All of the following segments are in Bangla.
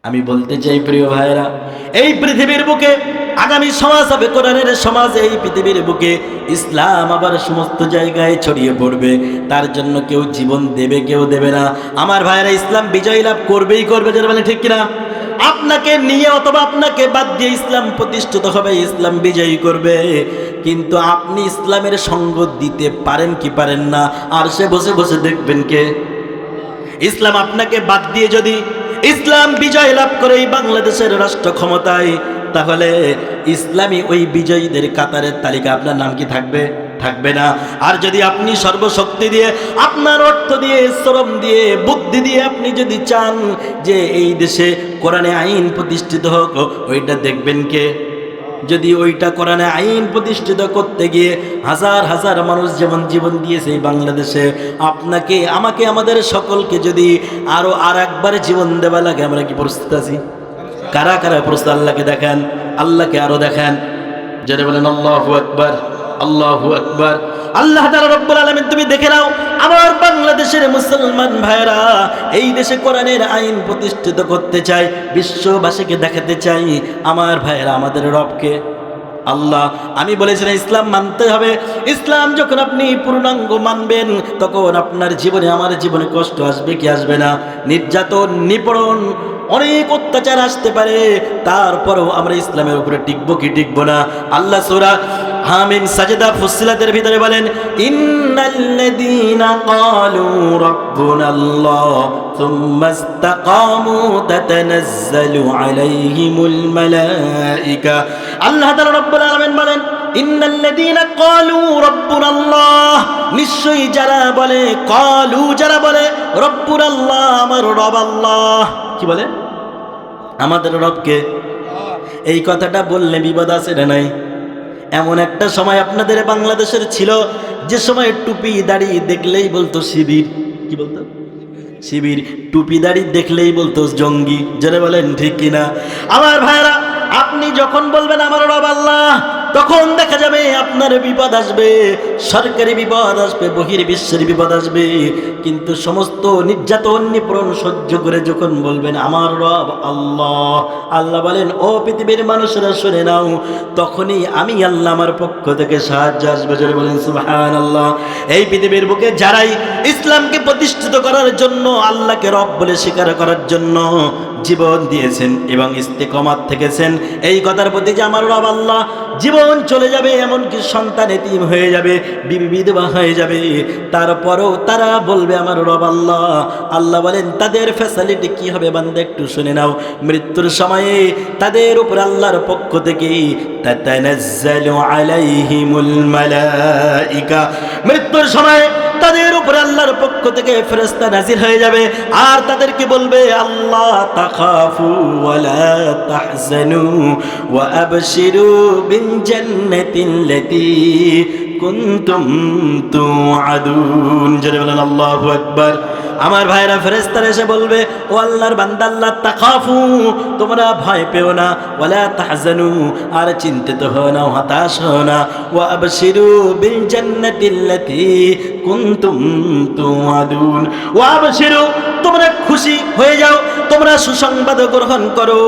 আমি বলতে চাই প্রিয় ভাইরা, এই পৃথিবীর বুকে আগামী সমাজ হবে কোরআনের সমাজ। এই পৃথিবীর বুকে ইসলাম আবার সমস্ত জায়গায় ছড়িয়ে পড়বে। তার জন্য কেউ জীবন দেবে, কেউ দেবে না। আমার ভাইরা, ইসলাম বিজয় লাভ করবেই করবে, যারা বলে ঠিক কিনা? আপনাকে নিয়ে অথবা আপনাকে বাদ দিয়ে ইসলাম প্রতিষ্ঠিত হবে, ইসলাম বিজয়ী করবে। কিন্তু আপনি ইসলামের সঙ্গ দিতে পারেন কি পারেন না, আর সে বসে বসে দেখবেন কে? ইসলাম আপনাকে বাদ দিয়ে যদি ইসলাম বিজয় লাভ করে এই বাংলাদেশের রাষ্ট্র ক্ষমতায়, তাহলে ইসলামী ওই বিজয়ীদের কাতারের তালিকা আপনার নাম কি থাকবে? থাকবে না। আর যদি আপনি সর্বশক্তি দিয়ে, আপনার অর্থ দিয়ে, শ্রম দিয়ে, বুদ্ধি দিয়ে আপনি যদি চান যে এই দেশে কোরআনে আইন প্রতিষ্ঠিত হোক, ওইটা দেখবেন কে? যদি ওইটা কোরআনে আইন প্রতিষ্ঠিত করতে গিয়ে হাজার হাজার মানুষ যেমন জীবন দিয়েছে এই বাংলাদেশে, আপনাকে, আমাকে, আমাদের সকলকে যদি আরো একবার জীবন দেওয়া লাগে, আমরা কি প্রস্তুত আছি? কারা কারা প্রস্তুত? আল্লাহকে দেখান, আল্লাহকে আরো দেখান। যারা বলেন আল্লাহু আকবার, আল্লাহু আকবার। আল্লাহ তাআলা রব্বুল আলামিন, তুমি দেখে নাও আমার বাংলাদেশের মুসলমান ভাইরা এই দেশে কোরআনের আইন প্রতিষ্ঠিত করতে চাই, বিশ্ববাসীকে দেখাতে চাই আমার ভাইরা আমাদের রবকে আল্লাহ। আমি বলেছিলাম ইসলাম মানতে হবে। ইসলাম যখন আপনি পূর্ণাঙ্গ মানবেন, তখন আপনার জীবনে, আমার জীবনে কষ্ট আসবে কি আসবে না? নির্যাতন, নিপীড়ন, অনেক অত্যাচার আসতে পারে, তারপরেও আমরা ইসলামের উপরে টিকবো কি টিকবো না? আল্লাহ সূরা হামিম সাজদা ফুসসিলাতের ভিতরে বলেন, ইন্নাল্লাযীনা ক্বালু রাব্বুনাল্লাহ সুম্মা ইসতাকামু তাতানাজ্জালু আলাইহিমুল মালায়েকা। আল্লাহ তাআলা রব্বুল আলামিন বলেন, ইন্নাল্লাযীনা ক্বালু রাব্বুনাল্লাহ, নিশ্চয়ই যারা বলে, ক্বালু যারা বলে, রাব্বুনাল্লাহ, আমার রব আল্লাহ। কি বলে? আমাদের রবকে। এই কথাটা বললে বিপদ আছে না নাই? এমন একটা সময় আপনাদের বাংলাদেশের ছিল, যে সময় টুপি দাড়ি দেখলেই বলতো শিবির। কি বলতো? শিবির। টুপি দাড়ি দেখলেই বলতো জঙ্গি। যারা বলেন ঠিক কিনা? আমার ভাইরা, আপনি যখন বলবেন আমার রব আল্লাহ, তখন দেখা যাবে আপনার বিপদ আসবে, সরকারি বিপদ আসবে, বহির্বিশ্বের বিপদ আসবে। কিন্তু সমস্ত নির্যাতন, নিপীড়ন সহ্য করে যখন বলবেন আমার রব আল্লাহ, আল্লাহ বলেন, ও পৃথিবীর মানুষেরা শুনে নাও, তখনই আমি আল্লাহ আমার পক্ষ থেকে সাহায্য আসবে। জোরে বলেন সুবহানাল্লাহ। এই পৃথিবীর বুকে যারাই ইসলামকে প্রতিষ্ঠিত করার জন্য, আল্লাহকে রব বলে স্বীকার করার জন্য জীবন দিয়েছেন এবং ইস্তেকামত থেকেছেন, এই কথার প্রতি যে আমার রব আল্লাহ, জীবন চলে যাবে, এমনকি সন্তান এতিম হয়ে যাবে, বিবি বিধবা হয়ে যাবে, তারপরও তারা বলবে আমার রব আল্লাহ। আল্লাহ বলেন তাদের ফ্যাসিলিটি কি হবে বান্দা, একটু শুনে নাও। মৃত্যুর সময়ে তাদের উপর আল্লাহর পক্ষ থেকে তাতানাজ্জালু আলাইহিমুল মালায়েকা, মৃত্যুর সময় তাদের উপরে আল্লাহর পক্ষ থেকে ফেরেশতা নাজিল হয়ে যাবে, আর তাদেরকে বলবে আল্লাহ তাখাফু ওয়ালা তাহজানু ওয়া আবশিরু বিল জান্নাতিল্লাতী কুনতুম তুআদুন। যারা বলেন আল্লাহু আকবার। আমার ভাইরা, ফেরেশতারা এসে বলবে, ও আল্লাহর বান্দা, আল্লাহ তাখাফু, তোমরা ভয় পেও না, ওয়ালা তাহজানু, আর চিন্তিত হও না, হতাশ হও না, ওয়া আবশিরু বিল জান্নাতিল্লাতী কুনতুম তুআদুন, ওয়া আবশিরু, তোমরা খুশি হয়ে যাও, তোমরা সুসংবাদ গ্রহণ করো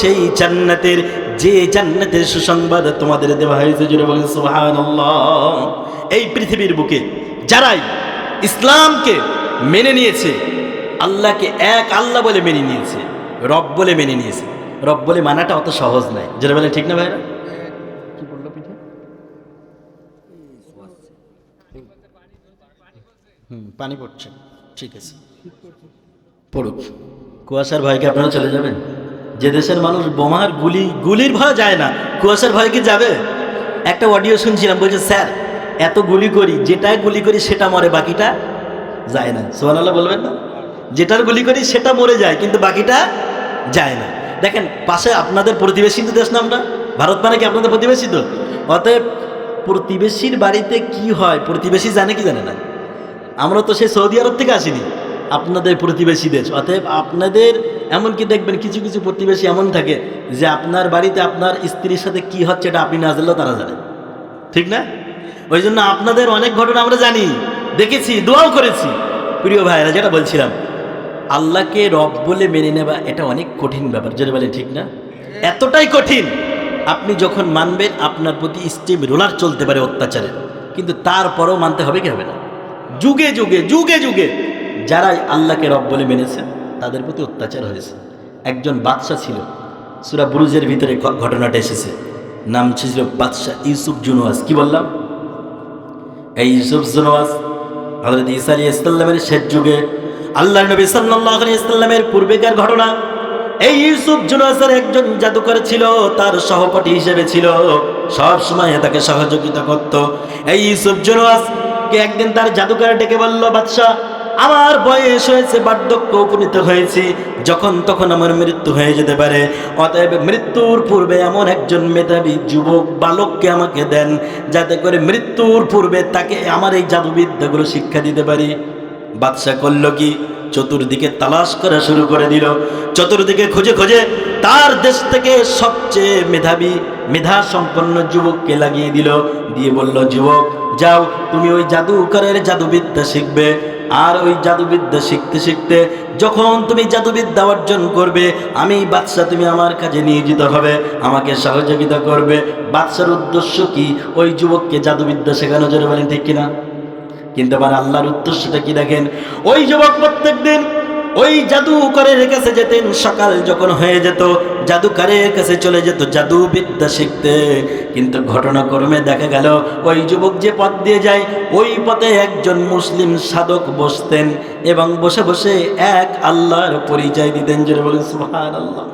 সেই জান্নাতের, যে জান্নাতের সুসংবাদ তোমাদের দেওয়া হয়েছে। জোরে বলেন সুবহানাল্লাহ। এই পৃথিবীর বুকে যারাই ইসলামকে মেনে নিয়েছে, আল্লাহকে এক আল্লাহ বলে মেনে নিয়েছে, রব বলে মেনে নিয়েছে, রব বলে মানাটা অত সহজ নয়। যারা বলে ঠিক না ভাইরা? কি বললো পিঠে? পানি পড়ছে, ঠিক আছে, পড়ুক। কুয়াশার ভয়কে আপনারা চলে যাবেন? যে দেশের মানুষ বোমার গুলির ভয় যায় না, কুয়াশার ভয় কি যাবে? একটা অডিও শুনছিলাম, বলছে স্যার এত গুলি করি, যেটায় গুলি করি সেটা মরে, বাকিটা যায় না। সুবহানাল্লাহ বলবেন না? যেটার গুলি করি সেটা মরে যায়, কিন্তু বাকিটা যায় না। দেখেন পাশে আপনাদের প্রতিবেশী দেশ না আমরা, ভারত মানে কি আপনাদের প্রতিবেশী? তো অতএব প্রতিবেশীর বাড়িতে কি হয় প্রতিবেশী জানে কি জানে না? আমরা তো সেই সৌদি আরব থেকে আসিনি, আপনাদের প্রতিবেশী দেশ। অতএব আপনাদের এমনকি দেখবেন কিছু কিছু প্রতিবেশী এমন থাকে যে আপনার বাড়িতে আপনার স্ত্রীর সাথে কি হচ্ছে এটা আপনি না জানলেও তারা জানে, ঠিক না? ওই জন্য আপনাদের অনেক ঘটনা আমরা জানি, দেখেছি, দোয়াও করেছি। প্রিয় ভাইরা, যেটা বলছিলাম, আল্লাহকে রব বলে মেনে নেওয়া এটা অনেক কঠিন ব্যাপার, যেটা বলেন ঠিক না? এতটাই কঠিন, আপনি যখন মানবেন আপনার প্রতি স্টিম রোলার চলতে পারে অত্যাচারের, কিন্তু তারপরেও মানতে হবে কি হবে না? যুগে যুগে যুগে যুগে যারাই আল্লাহকে রব বলে মেনেছে তাদের প্রতি অত্যাচার হয়েছে। একজন বাদশাহ ছিল, সূরা বুরুজের ভিতরে ঘটনাটা এসেছে, নাম ছিল বাদশাহ ইউসুফ জুনওয়াজ। কি বললাম? এই ইউসুফ জুনওয়াজ হযরত ঈসা আলাইহিস সালামের শেষ যুগে, আল্লাহর নবী সাল্লাল্লাহু আলাইহি ওয়াসাল্লামের পূর্বেকার ঘটনা। এই ইউসুফ জুনওয়াজের একজন জাদুকর ছিল, তার সহপাঠী হিসেবে ছিল, সব সময় তাকে সহযোগিতা করত। এই ইউসুফ জুনওয়াজকে একদিন তার জাদুকর ডেকে বলল, বাদশা, আমার বয়স হয়েছে, বার্ধক্য উপনীত হয়েছি, যখন তখন আমার মৃত্যু হয়ে যেতে পারে, অতএব মৃত্যুর পূর্বে এমন একজন মেধাবী যুবক বালককে আমাকে দেন, যাতে করে মৃত্যুর পূর্বে তাকে আমার এই জাদুবিদ্যাগুলো শিক্ষা দিতে পারি। বাদশা করল কি, চতুর্দিকে তালাশ করা শুরু করে দিল। চতুর্দিকে খুঁজে খুঁজে তার দেশ থেকে সবচেয়ে মেধাবী, মেধা সম্পন্ন যুবককে লাগিয়ে দিল, দিয়ে বলল, যুবক যাও, তুমি ওই জাদুকরের জাদুবিদ্যা শিখবে। আর ওই জাদুবিদ্যা শিখতে শিখতে যখন তুমি জাদুবিদ্যা অর্জন করবে, আমি বাদশা তুমি আমার কাজে নিয়োজিত হবে, আমাকে সহযোগিতা করবে। বাদশার উদ্দেশ্য কি? ওই যুবককে জাদুবিদ্যা শেখানো, জোরে বলেন ঠিক কিনা? কিন্তু আবার আল্লাহর উদ্দেশ্যটা কি দেখেন, ওই যুবক প্রত্যেক দিন ওই জাদুকরের কাছে যেতেন। সকাল যখন হয়ে যেত জাদুকরের কাছে চলে যেত জাদুবিদ্যা শিখতে। কিন্তু ঘটনাক্রমে দেখা গেল ওই যুবক যে পথ দিয়ে যায়, ওই পথে একজন মুসলিম সাধক বসতেন এবং বসে বসে এক আল্লাহর পরিচয় দিতেন, জোরে বলেন সুবহানাল্লাহ।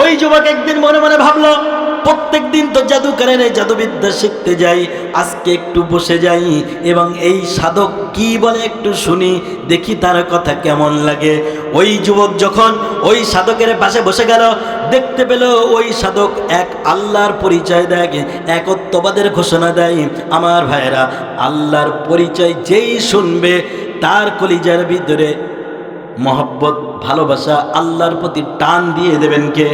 ওই যুবক একদিন মনে মনে ভাবলো, প্রত্যেক দিন তো জাদুকরের জাদুবিদ্যা শিখতে যাই, আজকে একটু বসে যাই এবং এই সাধক কি বলে একটু শুনি, দেখি তার কথা কেমন লাগে। ওই যুবক যখন ওই সাধকের পাশে বসে গেল, দেখতে পেল ওই সাধক এক আল্লাহর পরিচয় দেয়, একত্ববাদের ঘোষণা দেয়। আমার ভাইয়েরা, আল্লাহর পরিচয় যেই শুনবে তার কলিজার ভিতরে মহব্বত, ভালোবাসা, আল্লাহর প্রতি টান দিয়ে দেবেন কে?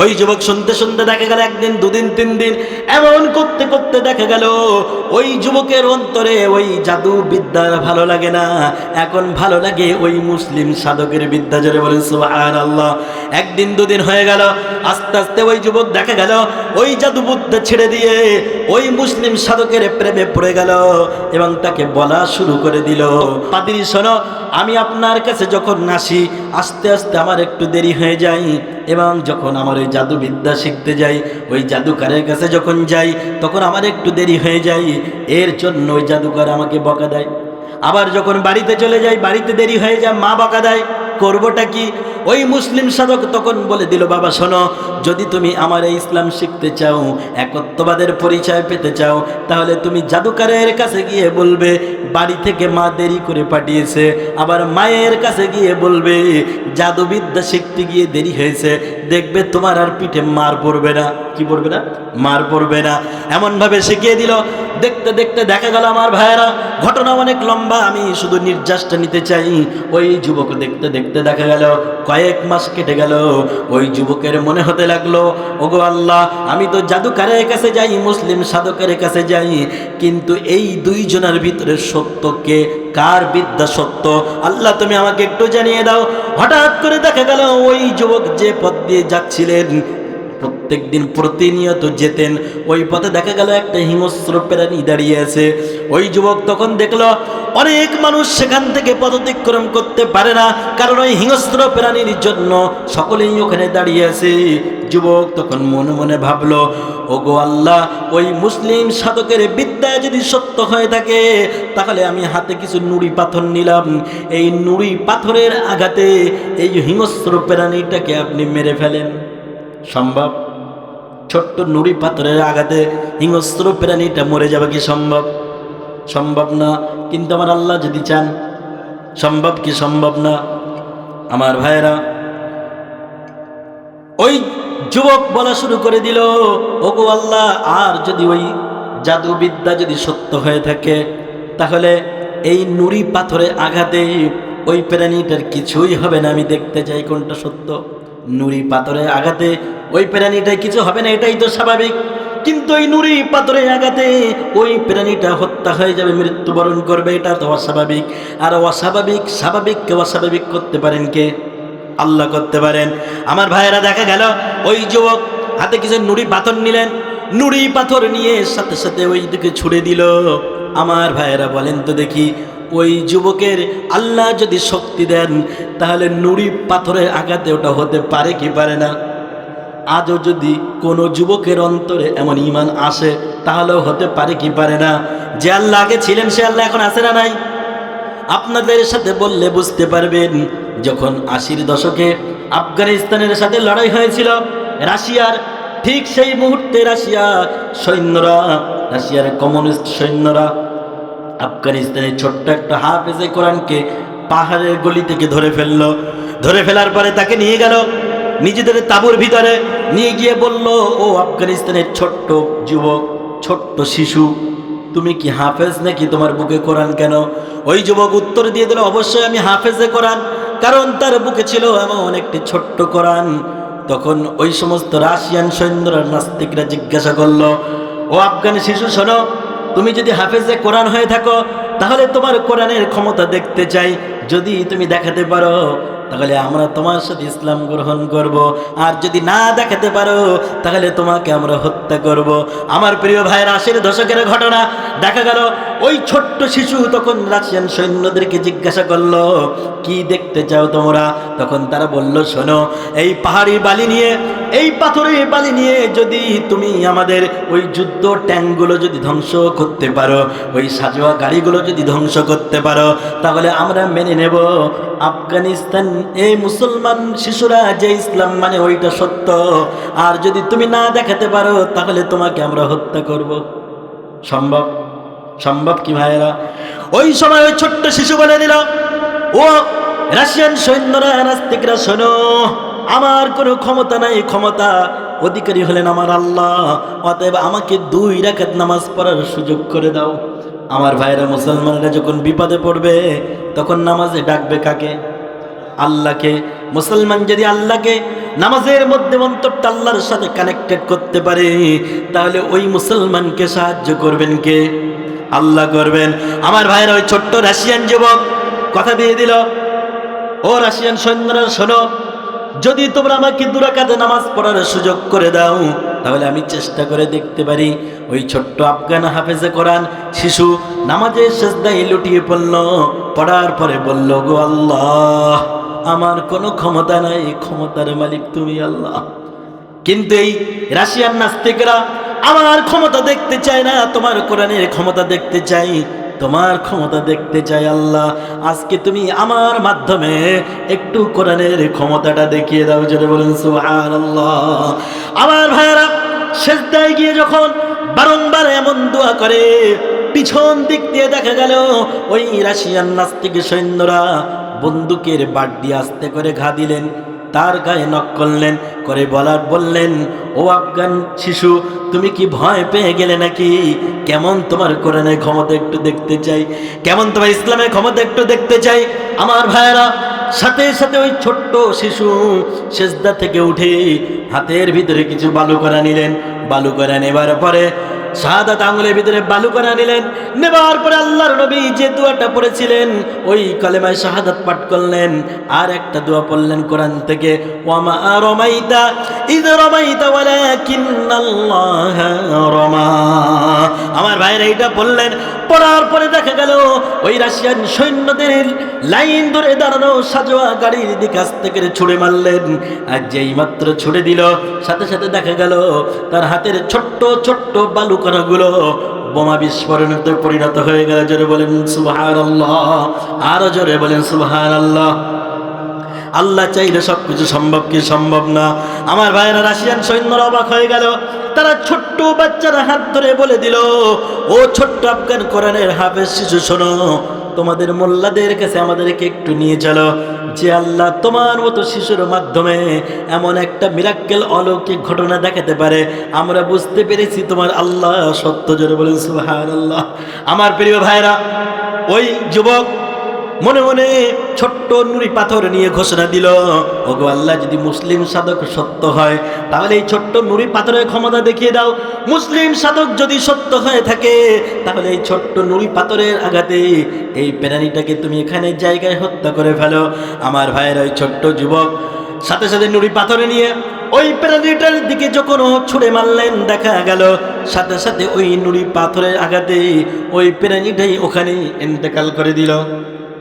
ওই যুবক শুনতে শুনতে দেখা গেল একদিন, দুদিন, 3 দিন, এমন করতে করতে দেখা গেল ওই যুবকের অন্তরে ওই জাদু বিদ্যা ভালো লাগে না, এখন ভালো লাগে ওই মুসলিম সাধকের বিদ্যা, জোরে বলেন সুবহানাল্লাহ। একদিন দুদিন হয়ে গেল, আস্তে আস্তে ওই যুবক দেখা গেল ওই জাদু বিদ্যা ছেড়ে দিয়ে ওই মুসলিম সাধকের প্রেমে পড়ে গেল এবং তাকে বলা শুরু করে দিল, পাদ্রী শোনো, আমি আপনার কাছে যখন আসি আস্তে আস্তে আমার একটু দেরি হয়ে যায়, এবং যখন আমার ওই জাদুবিদ্যা শিখতে যাই, ওই জাদুকরের কাছে যখন যাই তখন আমার একটু দেরি হয়ে যায়, এর জন্য ওই জাদুকর আমাকে বকা দেয়। আবার যখন বাড়িতে চলে যাই, বাড়িতে দেরি হয়ে যায়, মা বকা দেয়। করবোটা কি? ওই মুসলিম সাধক তখন বলে দিল, বাবা শোনো, যদি তুমি আমার এই ইসলাম শিখতে চাও, একত্ববাদের পরিচয় পেতে চাও, তাহলে তুমি জাদুকরের কাছে গিয়ে বলবে বাড়ি থেকে মা দেরি করে পাঠিয়েছে, আবার মায়ের কাছে গিয়ে বলবে জাদুবিদ্যা শিখতে গিয়ে দেরি হয়েছে, দেখবে তোমার আর পিঠে মার পড়বে না। কি পড়বে না? মার পড়বে না। এমনভাবে শিখিয়ে দিল। দেখতে দেখতে দেখা গেল আমার ভাইয়েরা, ঘটনা অনেক লম্বা, আমি শুধু নির্যাসটা নিতে চাই। ওই যুবক দেখতে দেখতে দেখা গেল কয়েক মাস কেটে গেল। ওই যুবকের মনে হতে লাগলো, ওগো আল্লাহ, আমি তো জাদুকরের কাছে যাই, মুসলিম সাধকের কাছে যাই, কিন্তু এই দুইজনের ভিতরে সত্য কে? কার বিদ্যা সত্য? আল্লাহ তুমি আমাকে একটু জানিয়ে দাও। হঠাৎ করে দেখা গেল ওই যুবক যে পথ দিয়ে যাচ্ছিলেন, প্রত্যেক দিন প্রতিনিয়ত যেতেন, ওই পথে দেখা গেল একটা হিংস্র প্রাণী দাঁড়িয়ে আছে। ওই যুবক তখন দেখলো অনেক মানুষ সেখান থেকে পথ অতিক্রম করতে পারে না, কারণ ওই হিংস্র প্রাণীর জন্য সকলেই ওখানে দাঁড়িয়ে আছে। যুবক তখন মনে মনে ভাবলো, ওগো আল্লাহ, ওই মুসলিম সাধকের বিদ্যা যদি সত্য হয়ে থাকে, তাহলে আমি হাতে কিছু নুড়ি পাথর নিলাম, এই নুড়ি পাথরের আঘাতে এই হিংস্র প্রাণীটাকে আপনি মেরে ফেলেন। সম্ভব? ছোট্ট নুড়ি পাথরের আঘাতে হিংস্র প্রাণীটা মরে যাবে কি সম্ভব? সম্ভব না। কিন্তু আমার আল্লাহ যদি চান, সম্ভব কি সম্ভব না? আমার ভাইয়েরা, ওই যুবক বলা শুরু করে দিল, ওগো আল্লাহ, আর যদি ওই জাদুবিদ্যা যদি সত্য হয়ে থাকে, তাহলে এই নুড়ি পাথরে আঘাতে ওই প্রাণীটার কিছুই হবে না। আমি দেখতে চাই কোনটা সত্য। নুড়ি পাথরে আঘাতে ওই প্রাণীটাই কিছু হবে না, এটাই তো স্বাভাবিক। কিন্তু ওই নুরি পাথরের আঘাতে ওই প্রাণীটা হত্যা হয়ে যাবে, মৃত্যুবরণ করবে। এটা তো অস্বাভাবিক। আর স্বাভাবিককে অস্বাভাবিক করতে পারেন কে? আল্লাহ করতে পারেন। আমার ভাইয়েরা, দেখা গেল ওই যুবক হাতে কিছু নুড়ি পাথর নিলেন, নুড়ি পাথর নিয়ে সাথে সাথে ওই দিকে ছুড়ে দিল। আমার ভাইয়েরা বলেন তো দেখি, ওই যুবকের আল্লাহ যদি শক্তি দেন, তাহলে নুড়ি পাথরের আঘাতে ওটা হতে পারে কি পারে না? আজও যদি কোনো যুবকের অন্তরে এমন ঈমান আসে, তাহলেও হতে পারে কি পারে না? যে আল্লাহ আগে ছিলেন, সে আল্লাহ এখন আছে না নাই? আপনাদের সাথে বললে বুঝতে পারবেন, যখন 80-র দশকে আফগানিস্তানের সাথে লড়াই হয়েছিল রাশিয়ার, ঠিক সেই মুহূর্তে রাশিয়ার কমিউনিস্ট সৈন্যরা আফগানিস্তানের ছোট্ট একটা হাফেজে কোরআনকে পাহাড়ের গলি থেকে ধরে ফেলার পরে তাকে নিয়ে গেল নিজেদের তাঁবুর ভিতরে, নিয়ে গিয়ে বলল, ও আফগানিস্তানের ছোট্ট যুবক, ছোট্ট শিশু, তুমি কি হাফেজ নাকি? তোমার বুকে কোরআন কেন? ওই যুবক উত্তর দিয়ে দিল, অবশ্যই আমি হাফেজে কোরআন, কারণ তার বুকে ছিল এমন একটি ছোট্ট কোরআন। তখন ওই সমস্ত রাশিয়ান সৈন্যরা, নাস্তিকরা জিজ্ঞাসা করলো, ও আফগানি শিশু, শোনো, তুমি যদি হাফেজে কোরআন হয়ে থাকো, তাহলে তোমার কোরআনের ক্ষমতা দেখতে চাই। যদি তুমি দেখাতে পারো, তাহলে আমরা তোমার সাথে ইসলাম গ্রহণ করব, আর যদি না দেখাতে পারো, তাহলে তোমাকে আমরা হত্যা করব। আমার প্রিয় ভাইয়ের, 80-র দশকের ঘটনা। দেখা গেল ওই ছোট্ট শিশু তখন রাশিয়ান সৈন্যদেরকে জিজ্ঞাসা করলো, কি দেখতে চাও তোমরা? তখন তারা বলল, শোনো, এই পাহাড়ি বালি নিয়ে, এই পাথরের বালি নিয়ে যদি তুমি আমাদের ওই যুদ্ধ ট্যাঙ্কগুলো যদি ধ্বংস করতে পারো, ওই সাজোয়া গাড়িগুলো যদি ধ্বংস করতে পারো, তাহলে আমরা মেনে নেব আফগানিস্তান এই মুসলমান শিশুরা যে ইসলাম মানে ওইটা সত্য। আর যদি তুমি না দেখাতে পারো, তাহলে তোমাকে আমরা হত্যা করব। সম্ভব কি ভাইয়েরা? ওই সময় ওই ছোট্ট শিশু বলে দিল, ও রাশিয়ান সৈন্যরা, নাস্তিকরা, শোনো, আমার কোনো ক্ষমতা নাই, ক্ষমতা অধিকারী হলেন আমার আল্লাহ। অতএব আমাকে 2 রাকাত নামাজ পড়ার সুযোগ করে দাও। আমার ভাইয়েরা, মুসলমানরা যখন বিপদে পড়বে, তখন নামাজে ডাকবে কাকে? আল্লাহকে। মুসলমান যদি আল্লাহকে নামাজের মধ্যে অন্তরটা আল্লাহর সাথে কানেক্টেড করতে পারে, তাহলে ওই মুসলমানকে সাহায্য করবেন কে? আল্লাহ করবেন। আমার ভাইয়েরা, ওই ছোট্ট রাশিয়ান যুবক কথা দিয়ে দিল, ও রাশিয়ান সৈন্যরা, শোনো, যদি তোমরা আমাকে 2 রাকাত নামাজ পড়ার সুযোগ করে দাও, তাহলে আমি চেষ্টা করে দেখতে পারি। ওই ছোট্ট আফগান হাফেজে কোরআন শিশু নামাজের সিজদায় লুটিয়ে পড়ল, পড়ার পরে বলল, গো আল্লাহ, আমার কোনো ক্ষমতা নাই, ক্ষমতার মালিক তুমি আল্লাহ। কিন্তু এই রাশিয়ান নাস্তিকরা আমার ক্ষমতা দেখতে চায় না, তোমার কোরআনের ক্ষমতা দেখতে চাই, তোমার ক্ষমতা দেখতে চাই আল্লাহ। আজকে তুমি আমার মাধ্যমে একটু কোরআনের ক্ষমতাটা দেখিয়ে দাও। জোরে বলেন সুবহানাল্লাহ। আমার ভাইয়েরা, সিজদায় গিয়ে যখন বারংবার এমন দোয়া করে, পিছন দিক দিয়ে দেখা গেল ওই রাশিয়ান নাস্তিক সৈন্যরা বন্দুকের বাট দিয়ে আস্তে করে ঘা দিলেন, তার গায়ে নক করলেন, করে বললেন, ও আফগান শিশু, তুমি কি ভয় পেয়ে গেলে নাকি? কেমন তোমার কোরআনের ক্ষমতা একটু দেখতে চাই, কেমন তোমার ইসলামের ক্ষমতা একটু দেখতে চাই। আমার ভাইয়েরা, সাথে সাথে ওই ছোট্ট শিশু সিজদা থেকে উঠে হাতের ভিতরে কিছু বালুকণা নিলেন। বালুকণা নেবার পরে শাহাদাত আঙ্গুলের ভিতরে বালুকণা নিলেন। নেবার পরে আল্লাহর নবী যে দোয়াটা পড়েছিলেন, ওই কালেমায় শাহাদাত পাঠ করলেন। আর একটা দোয়া পড়লেন কোরআন থেকে, ওয়ামা রমাইতা ইয রমাইতা ওয়ালাকিন্নাল্লাহা রমা। আমার ভাইরা এইটা বললেন। পড়ার পরে দেখা গেল ওই রাশিয়ান সৈন্যদের লাইন ধরে দাঁড়ানো সাজোয়া গাড়ির দিকে আস্তে করে ছুড়ে মারলেন। আর যেই মাত্র ছুড়ে দিল, সাথে সাথে দেখা গেল তার হাতের ছোট্ট ছোট্ট বালুকণাগুলো বোমা বিস্ফোরণে পরিণত হয়ে গেল। জোরে বলেন সুবহানাল্লাহ, আরো জোরে বলেন সুবহানাল্লাহ। আল্লাহ চাইলে সবকিছু সম্ভব, কি সম্ভব না? আমার ভাইয়েরা, রাশিয়ান সৈন্যরা অবাক হয়ে গেল। তারা ছোট্ট বাচ্চারা হাত ধরে বলে দিল, ও ছোট্ট আফগান কোরআনের হাফেজ শিশু, শোনো, তোমাদের মোল্লাদের কাছে আমাদেরকে একটু নিয়ে চলো। যে আল্লাহ তোমার মতো শিশুর মাধ্যমে এমন একটা মিরাক্কেল অলৌকিক ঘটনা দেখাতে পারে, আমরা বুঝতে পেরেছি তোমার আল্লাহ সত্য। জোরে বলেন সুবহানাল্লাহ। আমার প্রিয় ভাইরা, ওই যুবক মনে মনে ছোট্ট নুড়ি পাথর নিয়ে ঘোষণা দিল, ওগো আল্লাহ, যদি মুসলিম সাধক সত্য হয় তাহলে এই ছোট্ট নুড়ি পাথরের ক্ষমতা দেখিয়ে দাও। মুসলিম সাধক যদি সত্য হয়ে থাকে তাহলে এই ছোট্ট নুড়ি পাথরের আঘাতে এই প্রাণীটাকে তুমি এখানে জায়গায় হত্যা করে ফেলো। আমার ভাইয়ের ওই ছোট্ট যুবক সাথে সাথে নুড়ি পাথরে নিয়ে ওই প্রাণীটার দিকে যখন ছুঁড়ে মারলেন, দেখা গেল সাথে সাথে ওই নুড়ি পাথরের আঘাতে ওই প্রাণীটাই ওখানে ইন্তেকাল করে দিল।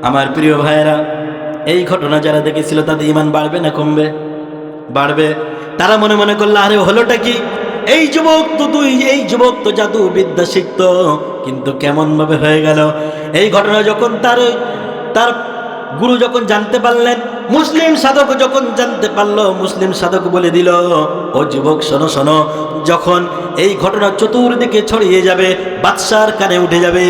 আমার প্রিয় ভাইয়েরা, এই ঘটনা যারা দেখেছিল তাদের ঈমান বাড়বে না কমবে? বাড়বে। তারা মনে মনে করলো, আরে হলোটা কি? এই যুবক তো জাদু বিদ্যা শিখত, কিন্তু কেমন ভাবে হয়ে গেল? এই ঘটনা যখন তার গুরু যখন জানতে পারলেন, মুসলিম সাধক যখন জানতে পারলো, মুসলিম সাধক বলে দিল, ও যুবক শোনো শোনো, যখন এই ঘটনা চতুর্দিকে ছড়িয়ে যাবে, বাদশার কানে উঠে যাবে,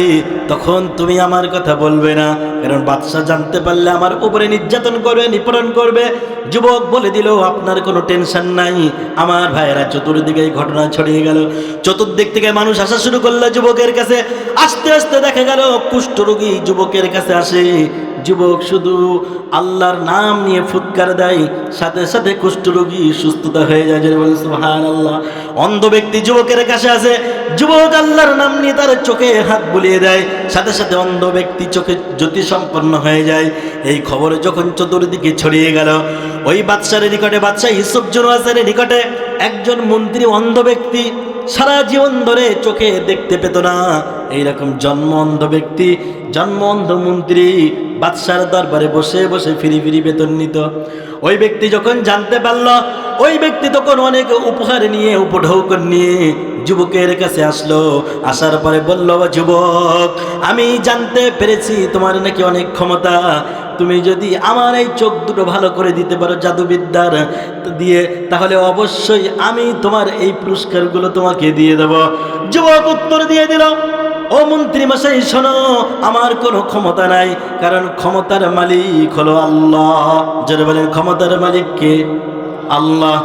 তখন তুমি আমার কথা বলবে না, কারণ বাদশা জানতে পারলে আমার উপরে নির্যাতন করবে, নিপীড়ন করবে। যুবক বলে দিল, আপনার কোনো টেনশন নাই। আমার ভাইয়েরা, চতুর্দিকে এই ঘটনা ছড়িয়ে গেল, চতুর্দিক থেকে মানুষ আসা শুরু করলো যুবকের কাছে। আস্তে আস্তে দেখা গেল কুষ্ঠরোগী যুবকের কাছে আসে। যুবক শুধু আল্লাহর নাম নিয়ে ফুৎকার দেয়, সাথে সাথে কুষ্ঠরোগী সুস্থতা হয়ে যায়। সুবহানাল্লাহ। অন্ধ ব্যক্তি যুবকের কাছে আসে, যুবক আল্লাহর নাম নিয়ে তার চোখে হাত বুলিয়ে দেয়, সাথে সাথে অন্ধ ব্যক্তি চোখে জ্যোতি সম্পন্ন হয়ে যায়। এই খবর যখন চতুর্দিকে ছড়িয়ে গেল, ওই বাদশার নিকটে, বাদশা ইউসুফ জুনওয়াসের নিকটে একজন মন্ত্রী অন্ধ ব্যক্তি, সারা জীবন ধরে চোখে দেখতে পেত না, এইরকম জন্ম অন্ধ ব্যক্তি, জন্ম অন্ধ মন্ত্রী বাদশার দরবারে বসে বসে ফিরি ফিরি বেতন নিত। ওই ব্যক্তি যখন জানতে পারল, ওই ব্যক্তি তখন অনেক উপহার নিয়ে, উপঢৌকন নিয়ে যুবকের কাছে আসলো। আসার পরে বলল, যুবক, আমি জানতে পেরেছি তোমার নাকি অনেক ক্ষমতা, তুমি যদি আমার এই চোখ দুটো ভালো করে দিতে পারো জাদুবিদ্যার দিয়ে, তাহলে অবশ্যই আমি তোমার এই পুরস্কারগুলো তোমাকে দিয়ে দেব। যুবক উত্তর দিয়ে দিল, ও মন্ত্রী মশাই শোনো, আমার কোনো ক্ষমতা নাই, কারণ ক্ষমতার মালিক হলো আল্লাহ। যারা বলেন ক্ষমতার মালিক কে? আল্লাহ।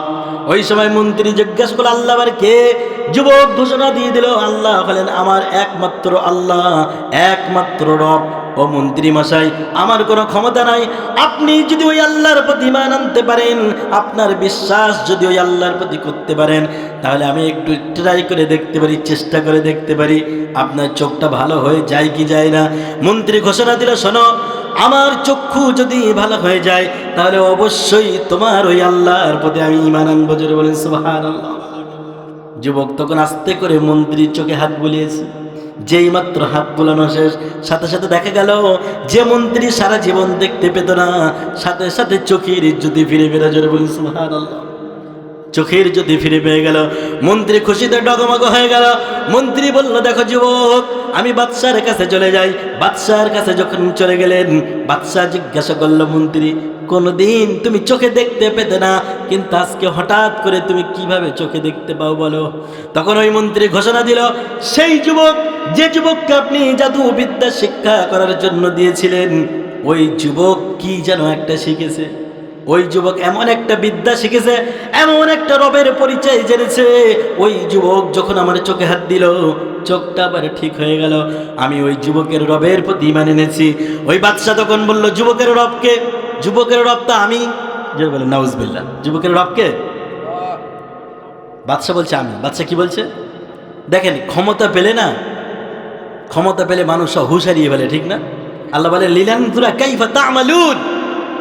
ওই সময় মন্ত্রী জিজ্ঞাসা করল, আল্লাহ আবার কে? যুবক ঘোষণা দিয়ে দিল, আল্লাহ হলেন আমার একমাত্র আল্লাহ, একমাত্র রব। ও মন্ত্রী মশাই, আমার কোনো ক্ষমতা নাই, আপনি যদি ওই আল্লাহর প্রতি ঈমান আনতে পারেন, আপনার বিশ্বাস যদি ওই আল্লাহর প্রতি করতে পারেন, তাহলে আমি একটু ট্রাই করে দেখতে পারি, চেষ্টা করে দেখতে পারি আপনার চোখটা ভালো হয়ে যায় কি যায় না। মন্ত্রী ঘোষণা দিল, শোনো, আমার চক্ষু যদি ভালো হয়ে যায় তাহলে অবশ্যই তোমার ওই আল্লাহর প্রতি আমি ঈমান আনবো। জোরে বলেন সুবহানাল্লাহ। যুবক তখন আস্তে করে মন্ত্রীর চোখে হাত বুলিয়েছে। যেই মাত্র হাত বোলানো শেষ, সাথে সাথে দেখা গেল যে মন্ত্রী সারা জীবন দেখতে পেত না, সাথে সাথে চোখের জ্যোতি ফিরে পেল। জোরে বলেন সুবহানাল্লাহ। চোখের জ্যোতি ফিরে পেয়ে গেল, মন্ত্রী খুশিতে ডগমগ হয়ে গেল। মন্ত্রী বলল, দেখো যুবক, আমি বাদশার কাছে চলে যাই। বাদশার কাছে যখন চলে গেলেন, বাদশা জিজ্ঞাসা করলো, মন্ত্রী, কোনদিন তুমি চোখে দেখতে পেতে না, কিন্তু আজকে হঠাৎ করে তুমি কিভাবে চোখে দেখতে পাও বলো? তখন ওই মন্ত্রী ঘোষণা দিল, সেই যুবক, যে যুবককে আপনি জাদু বিদ্যা শিক্ষা করার জন্য দিয়েছিলেন, ওই যুবক কি যেন একটা শিখেছে। ওই যুবক এমন একটা বিদ্যা শিখেছে, এমন একটা রবের পরিচয় জেনেছে। ওই যুবক যখন আমার চোখে হাত দিল, চোখটা আবার ঠিক হয়ে গেল। আমি ওই যুবকের রবের প্রতি ঈমান এনেছি। ওই বাদশা তখন বলল, যুবকের রবকে? যুবকের রব তো আমি। যে বলে নাউজুবিল্লাহ, যুবকের রবকে? বাদশা বলছে আমি। বাদশা কি বলছে দেখেন, ক্ষমতা পেলে না, ক্ষমতা পেলে মানুষ হুঁশ হারিয়ে ফেলে, ঠিক না? আল্লাহ বলে, লিনানজুরা কাইফা তা'মালুন।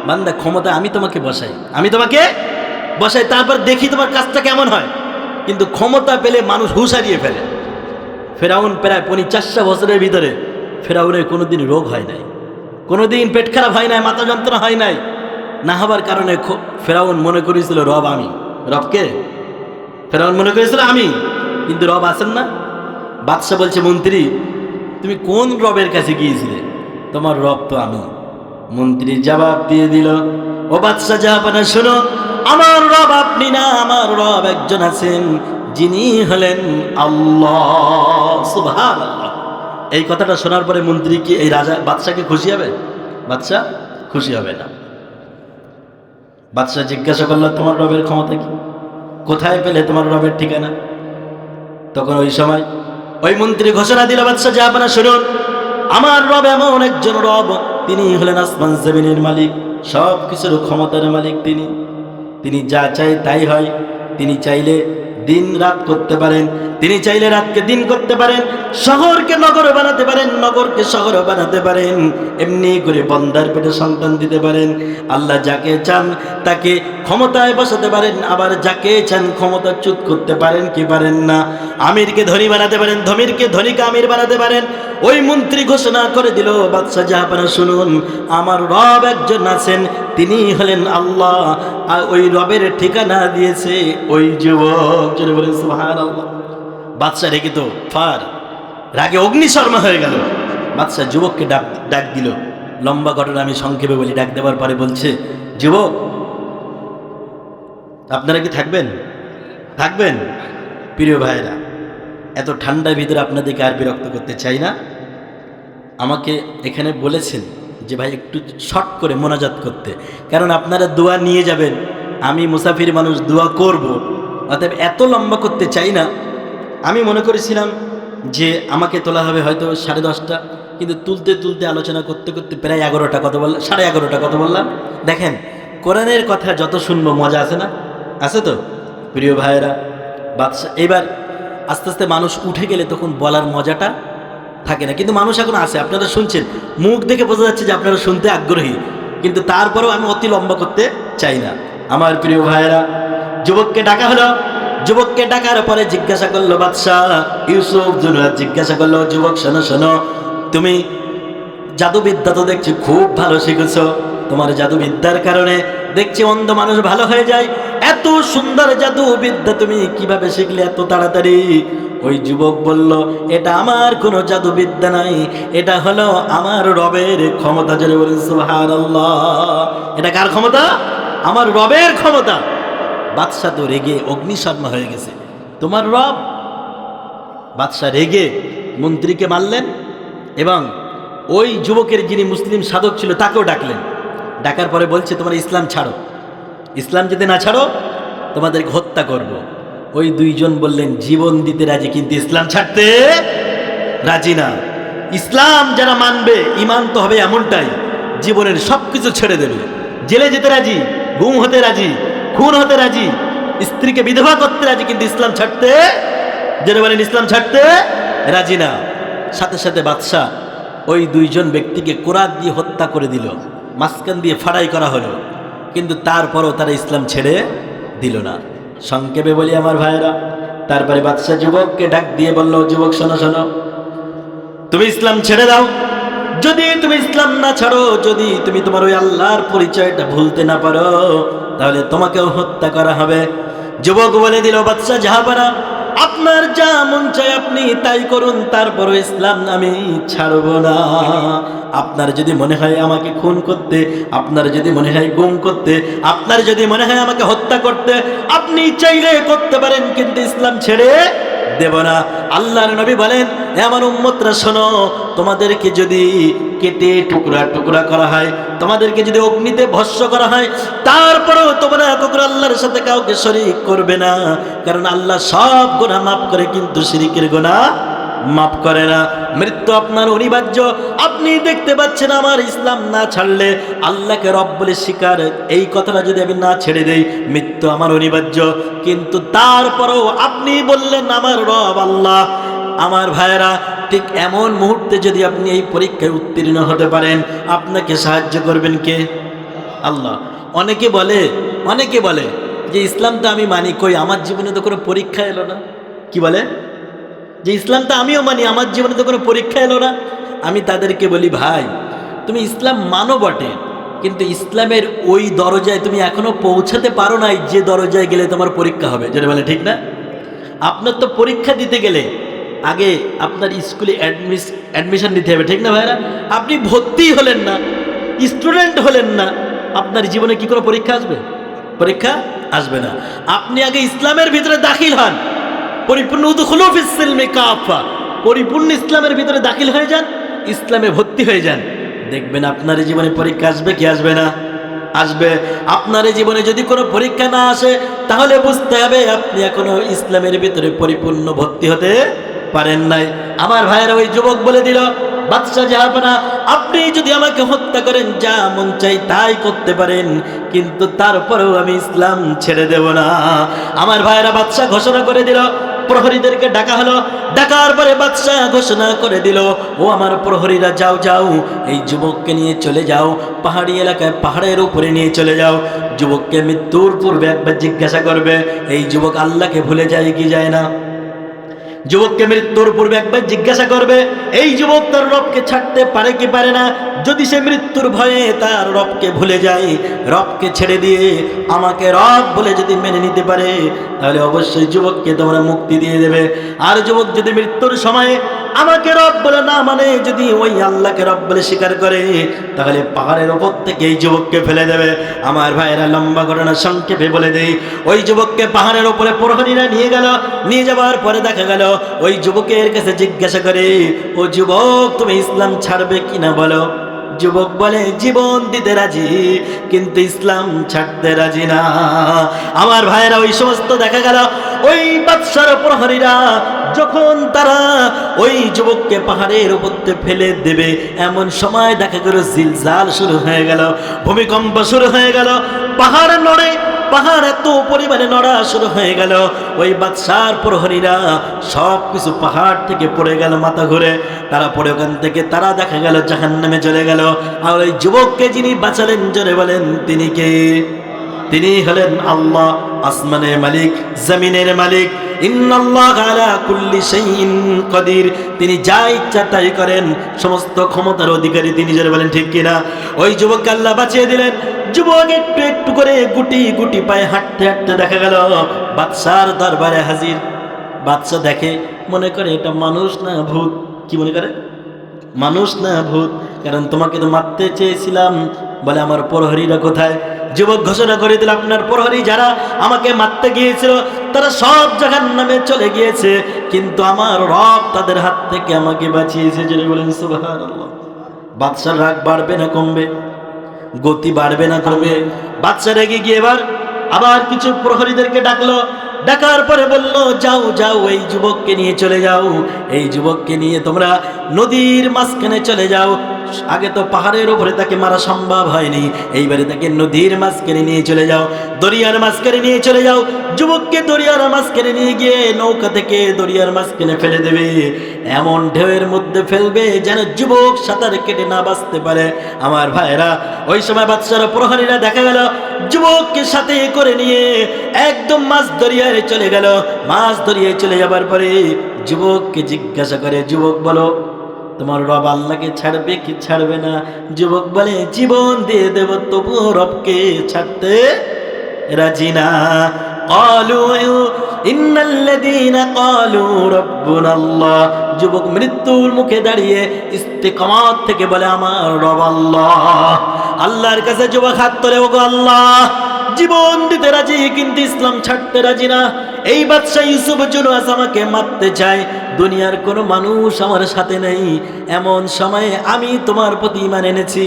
বান্দা, ক্ষমতা আমি তোমাকে বসাই, আমি তোমাকে বসাই, তারপর দেখি তোমার কাজটা কেমন হয়। কিন্তু ক্ষমতা পেলে মানুষ হুঁশ হারিয়ে ফেলে। ফেরাউন প্রায় ৪৫ বছরের ভিতরে ফেরাউনের কোনোদিন রোগ হয় নাই, কোনোদিন পেট খারাপ হয় নাই, মাথা যন্ত্রণা হয় নাই। না হবার কারণে ফেরাউন মনে করেছিল রব আমি। রবকে? ফেরাউন মনে করেছিল আমি, কিন্তু রব আছেন না। বাদশা বলছে, মন্ত্রী, তুমি কোন রবের কাছে গিয়েছিলে? তোমার রব তো আমি। মন্ত্রী জবাব দিয়ে দিল, ও বাদশা জাহাপানা, শোনো, আমার রব আপনি না, আমার রব একজন আছেন, যিনি হলেন আল্লাহ। সুবহানাল্লাহ। এই কথাটা শোনার পরে মন্ত্রী কি, এই রাজা, বাদশাকে খুশি হবে? বাদশা খুশি হবে না। বাদশা জিজ্ঞাসা করলো, তোমার রবের ক্ষমতা কি? কোথায় পেলে তোমার রবের ঠিকানা? তখন ওই সময় ওই মন্ত্রী ঘোষণা দিল, বাদশা জাহাপানা শুনুন, আমার রব এমন একজন রব, তিনি হলেন আসমান জমিনের মালিক, সব কিছুর ক্ষমতার মালিক। তিনি যা চাই তাই হয়। তিনি চাইলে দিন রাত করতে পারেন, তিনি চাইলে রাতকে দিন করতে পারেন, শহরকে নগর বানাতে পারেন, নগরকে শহর বানাতে পারেন, এমনি করে বন্দার পেটে সন্তান দিতে পারেন। আল্লাহ যাকে চান তাকে ক্ষমতায় বসাতে পারেন, আবার যাকে চান ক্ষমতা চ্যুত করতে পারেন কি পারেন না। আমিরকে ধনী বানাতে পারেন, ধনীরকে ধনীকে আমির বানাতে পারেন। ওই মন্ত্রী ঘোষণা করে দিল, বাদশা জাহাপানা শুনুন, আমার রব একজন আছেন, তিনি হলেন আল্লাহ, আর ওই রবের ঠিকানা দিয়েছে ওই যুবক। জোরে বলেন সুবহানাল্লাহ। বাদশা রেগে তো রাগে অগ্নিশর্মা হয়ে গেল। বাদশা যুবককে ডাক দিল। লম্বা ঘটনা আমি সংক্ষেপে বলি। ডাক দেওয়ার পরে বলছে, যুবক আপনারা কি থাকবেন? প্রিয় ভাইরা, এত ঠান্ডার ভিতরে আপনাদেরকে আর বিরক্ত করতে চাই না। আমাকে এখানে বলেছেন যে ভাই একটু শর্ট করে মোনাজাত করতে, কারণ আপনারা দোয়া নিয়ে যাবেন, আমি মুসাফির মানুষ, দোয়া করব, অতএব এত লম্বা করতে চাই না। আমি মনে করেছিলাম যে আমাকে তোলা হবে হয়তো 10:30, কিন্তু তুলতে আলোচনা করতে প্রায় 11টা কথা বললাম, 11:30টা কথা বললাম। দেখেন, কোরআনের কথা যত শুনবো মজা আছে না? আছে তো প্রিয় ভাইয়েরা? বাদশা এবার আস্তে আস্তে মানুষ উঠে গেলে তখন বলার মজাটা থাকে না, কিন্তু মানুষ এখন আছে। আপনারা শুনছেন, মুখ দেখে বোঝা যাচ্ছে যে আপনারা শুনতে আগ্রহী, কিন্তু তারপরেও আমি অতি লম্বা করতে চাই না। আমার প্রিয় ভাইয়েরা, যুবককে ডাকা হলো। যুবককে ডাকার পরে জিজ্ঞাসা করলো বাদশাহ ইউসুফ জুনরাত জিজ্ঞাসা করলো, যুবক শোনো, তুমি জাদুবিদ্যা তো দেখছি খুব ভালো শিখেছো, তোমার জাদুবিদ্যার কারণে দেখছি অন্ধ মানুষ ভালো হয়ে যায়, এত সুন্দর জাদুবিদ্যা তুমি কিভাবে শিখলে এত তাড়াতাড়ি? ওই যুবক বলল, এটা আমার কোনো জাদুবিদ্যা নাই, এটা হলো আমার রবের ক্ষমতা। জোরে বলেন সুবহানাল্লাহ। এটা কার ক্ষমতা? আমার রবের ক্ষমতা। বাদশা তো রেগে অগ্নিশর্মা হয়ে গেছে, তোমার রব? বাদশা রেগে মন্ত্রীকে মারলেন এবং ওই যুবকের যিনি মুসলিম সাধক ছিল তাকেও ডাকলেন। ডাকার পরে বলছে, তোমার ইসলাম ছাড়ো, ইসলাম যদি না ছাড়ো তোমাদেরকে হত্যা করব। ওই দুইজন বললেন, জীবন দিতে রাজি, কিন্তু ইসলাম ছাড়তে রাজি না। ইসলাম যারা মানবে, ঈমান তো হবে এমনটাই, জীবনের সব কিছু ছেড়ে দেবে, জেলে যেতে রাজি, গুম হতে রাজি, খুন হতে রাজি, স্ত্রীকে বিধবা করতে রাজি, কিন্তু ইসলাম ছাড়তে, যারা বলেন ইসলাম ছাড়তে রাজি না। সাথে সাথে বাদশা ওই দুইজন ব্যক্তিকে কোরাত দিয়ে হত্যা করে দিল, মাঝখান দিয়ে ফাড়াই করা হলো, কিন্তু তারপরও তারা ইসলাম ছেড়ে দিল না। সংক্ষেপে বলি আমার ভাইয়েরা, তারপরে বাদশা যুবককে ডাক দিয়ে বলল, যুবক শোনো, তুমি ইসলাম ছেড়ে দাও। যদি তুমি ইসলাম না ছাড়ো, যদি তুমি তোমার ওই আল্লাহর পরিচয়টা ভুলতে না পারো, তাহলে তোমাকেও হত্যা করা হবে। যুবক বলে দিল, বাদশা জাহাপানা, আপনার যা মন চায় আপনি তাই করুন, তারপরও ইসলাম আমি ছাড়ব না। আপনার যদি মনে হয় আমাকে খুন করতে, আপনার যদি মনে হয় গুম করতে, আপনার যদি মনে হয় আমাকে হত্যা করতে, আপনি চাইলে করতে পারেন, কিন্তু ইসলাম ছেড়ে দেব না। আল্লাহর নবী বলেন, আমার উম্মতরা শোনো, তোমাদেরকে যদি কেটে টুকরা টুকরা করা হয়, তোমাদেরকে যদি অগ্নিতে ভস্ম করা হয়, তারপরেও তোমরা কখনো আল্লাহর সাথে কাউকে শরীক করবে না, কারণ আল্লাহ সব গুনাহ মাফ করে, কিন্তু শিরকের গুনাহ মাফ করে না। মৃত্যু আপনার অনিবার্য। আপনি দেখতে পাচ্ছেন, আমার ইসলাম না ছাড়লে, আল্লাহকে রব বলে স্বীকার, এই কথাটা যদি আমি না ছেড়ে দেই, মৃত্যু আমার অনিবার্য। কিন্তু তারপরেও আপনি বললেন আমার রব আল্লাহ। আমার ভাইয়েরা, ঠিক এমন মুহূর্তে যদি আপনি এই পরীক্ষায় উত্তীর্ণ হতে পারেন, আপনাকে সাহায্য করবেন কে? আল্লাহ। অনেকে বলে যে ইসলাম তো আমি মানি, কই আমার জীবনে তো কোনো পরীক্ষা এলো না। কি বলে? যে ইসলাম তো আমিও মানি, আমার জীবনে তো কোনো পরীক্ষা এলো না। আমি তাদেরকে বলি, ভাই তুমি ইসলাম মানো বটে, কিন্তু ইসলামের ওই দরজায় তুমি এখনো পৌঁছাতে পারো নাই যে দরজায় গেলে তোমার পরীক্ষা হবে। যেটা বলে ঠিক না? আপনার তো পরীক্ষা দিতে গেলে আগে আপনার স্কুলে অ্যাডমিশন নিতে হবে, ঠিক না ভাইরা? আপনি ভর্তি হলেন না, স্টুডেন্ট হলেন না, আপনার জীবনে কি কোনো পরীক্ষা আসবে? পরীক্ষা আসবে না। আপনি আগে ইসলামের ভিতরে দাখিল হন, পরিপূর্ণ উদখুলু ফিস সিলমি কাফা, পরিপূর্ণ ইসলামের ভিতরে দাখিল হয়ে যান, ইসলামে ভর্তি হয়ে যান, দেখবেন আপনার জীবনে পরীক্ষা আসবে কি আসবে না? আসবে। আপনার জীবনে যদি কোনো পরীক্ষা না আসে, তাহলে বুঝতে হবে আপনি এখনো ইসলামের ভিতরে পরিপূর্ণ ভর্তি হতে পারেন নাই। আমার ভাইয়েরা, ওই যুবক বলে দিল, বাদশা জাহাপনা, আপনি যদি আমাকে হত্যা করেন যা মন চাই তাই করতে পারেন, কিন্তু তারপরেও আমি ইসলাম ছেড়ে দেব না। আমার ভাইয়েরা, বাদশা ঘোষণা করে দিল, প্রহরীদেরকে ডাকা হলো। ডাকার পরে বাদশা ঘোষণা করে দিল, ও আমার প্রহরীরা, যাও যাও, এই যুবককে নিয়ে চলে যাও পাহাড়ি এলাকায়, পাহাড়ের উপরে নিয়ে চলে যাও। যুবককে মৃত্যুর পূর্বে একবার জিজ্ঞাসা করবে, এই যুবক আল্লাহকে ভুলে যায় কি যায় না। যুবককে মৃত্যুর পূর্বে একবার জিজ্ঞাসা করবে, এই যুবক তার রবকে ছাড়তে পারে কি পারে না। যদি সে মৃত্যুর ভয়ে তার রবকে ভুলে যায়, রবকে ছেড়ে দিয়ে আমাকে রব বলে যদি মেনে নিতে পারে, তাহলে অবশ্যই যুবককে তোমরা মুক্তি দিয়ে দেবে। আর যুবক যদি মৃত্যুর সময়ে আমাকে রব বলে না মানে, যদি ওই আল্লাহকে রব বলে স্বীকার করে, তাহলে পাহাড়ের ওপর থেকে এই যুবককে ফেলে দেবে। আমার ভাইয়েরা, লম্বা ঘটনা সংক্ষেপে বলে দেই, ওই যুবককে পাহাড়ের ওপরে প্রহরীরা নিয়ে গেল। নিয়ে যাওয়ার পরে দেখা গেল ওই যুবকের কাছে জিজ্ঞাসা করে, ও যুবক, তুমি ইসলাম ছাড়বে কিনা বলো। যুবক বলে, জীবন দিতে রাজি, কিন্তু ইসলাম ছাড়তে রাজি না। আমার ভাইয়েরা, ওই সমস্ত দেখা গেল ওই বাদশার প্রহরীরা যখন তারা ওই যুবককে পাহাড়ের উপর ফেলে দেবে, এমন সময় দেখা গেল জিলজাল শুরু হয়ে গেল, ভূমিকম্প শুরু হয়ে গেল, পাহাড় নড়ে, পাহাড় এত পরিমাণে নড়া শুরু হয়ে গেল। ওই বাদশার প্রহরীরা সব কিছু পাহাড় থেকে পড়ে গেল, মাথা ঘুরে তারা পড়ে ওখান থেকে তারা দেখা গেল জাহান্নামে চলে গেল। আর ওই যুবককে যিনি বাঁচালেন, জোরে বলেন তিনি কে? তিনি হলেন আল্লাহ, আসমানের মালিক, জমিনের মালিক। ইন্নাল্লাহা আলা কুল্লি শাইইন কাদির, তিনি যা ইচ্ছা তাই করেন, সমস্ত ক্ষমতার অধিকারী তিনি, জোরে বলেন ঠিক কিনা। ওই যুবককে আল্লাহ বাঁচিয়ে দিলেন। যুবক একটু একটু করে গুটি গুটি পায়ে হাঁটতে হাঁটতে দেখা গেল বাদশার দরবারে হাজির। বাদশা দেখে, মনে করে এটা মানুষ না ভূত। কি মনে করে? মানুষ না ভূত। কারণ তোমাকে তো মারতে চেয়েছিলাম। বলে, আমার প্রহরীরা কোথায়? যুবক ঘোষণা করে দিল, আপনার প্রহরী যারা আমাকে মারতে গিয়েছিল তারা সব জাহান্নামে চলে গিয়েছে, কিন্তু আমার রব তাদের হাত থেকে আমাকে বাঁচিয়েছে। যিনি বলেন সুবহানাল্লাহ। বাদশার রাগ বাড়বে না কমবে? গতি বাড়বে না কমবে? বাদশা রেগে গিয়ে এবার আবার কিছু প্রহরীদেরকে ডাকলো। ডাকার পরে বলল, যাও যাও, এই যুবককে নিয়ে চলে যাও, এই যুবককে নিয়ে তোমরা নদীর মাঝখানে চলে যাও। আগে তো পাহাড়ের উপরে তাকে মারা সম্ভব হয়নি, এইবারে তাকে নদীর মাঝখানে নিয়ে চলে যাও, দরিয়ার মাঝখানে নিয়ে চলে যাও। যুবককে দরিয়ার মাঝখানে নিয়ে গিয়ে নৌকা থেকে দরিয়ার মাঝখানে ফেলে দেবে। এমন ঢেউয়ের মধ্যে ফেলবে যেন যুবক সাঁতার কেটে না বাঁচতে পারে। আমার ভাইরা, ওই সময় বাদশার প্রহরীরা দেখা গেল যুবককে সাথে করে নিয়ে একদম মাছ দরিয়ায় চলে গেল। মাছ দরিয়ায় চলে যাবার পরে যুবককে জিজ্ঞাসা করে, যুবক বলো, তোমার রব আল্লাহকে ছাড়বে কি ছাড়বে না? যুবক বলে, জীবন দিয়ে দেব, তবুও রবকে ছাড়তে রাজি না। ক্বালু ইন্নাল্লাযীনা ক্বালু রাব্বুনাল্লাহ। যুবক মৃত্যুর মুখে দাঁড়িয়ে ইস্তিকামাত থেকে বলে, আমার রব আল্লাহ। আল্লাহর কাছে যুবক হাত তোলে, ওগো আল্লাহ, জীবন দিতে রাজি কিন্তু ইসলাম ছাড়তে রাজি না। এই বাদশা ইউসুফ জুলহাস আমাকে মারতে চায়, দুনিয়ার কোনো মানুষ আমার সাথে নেই, এমন সময়ে আমি তোমার প্রতি ঈমান এনেছি,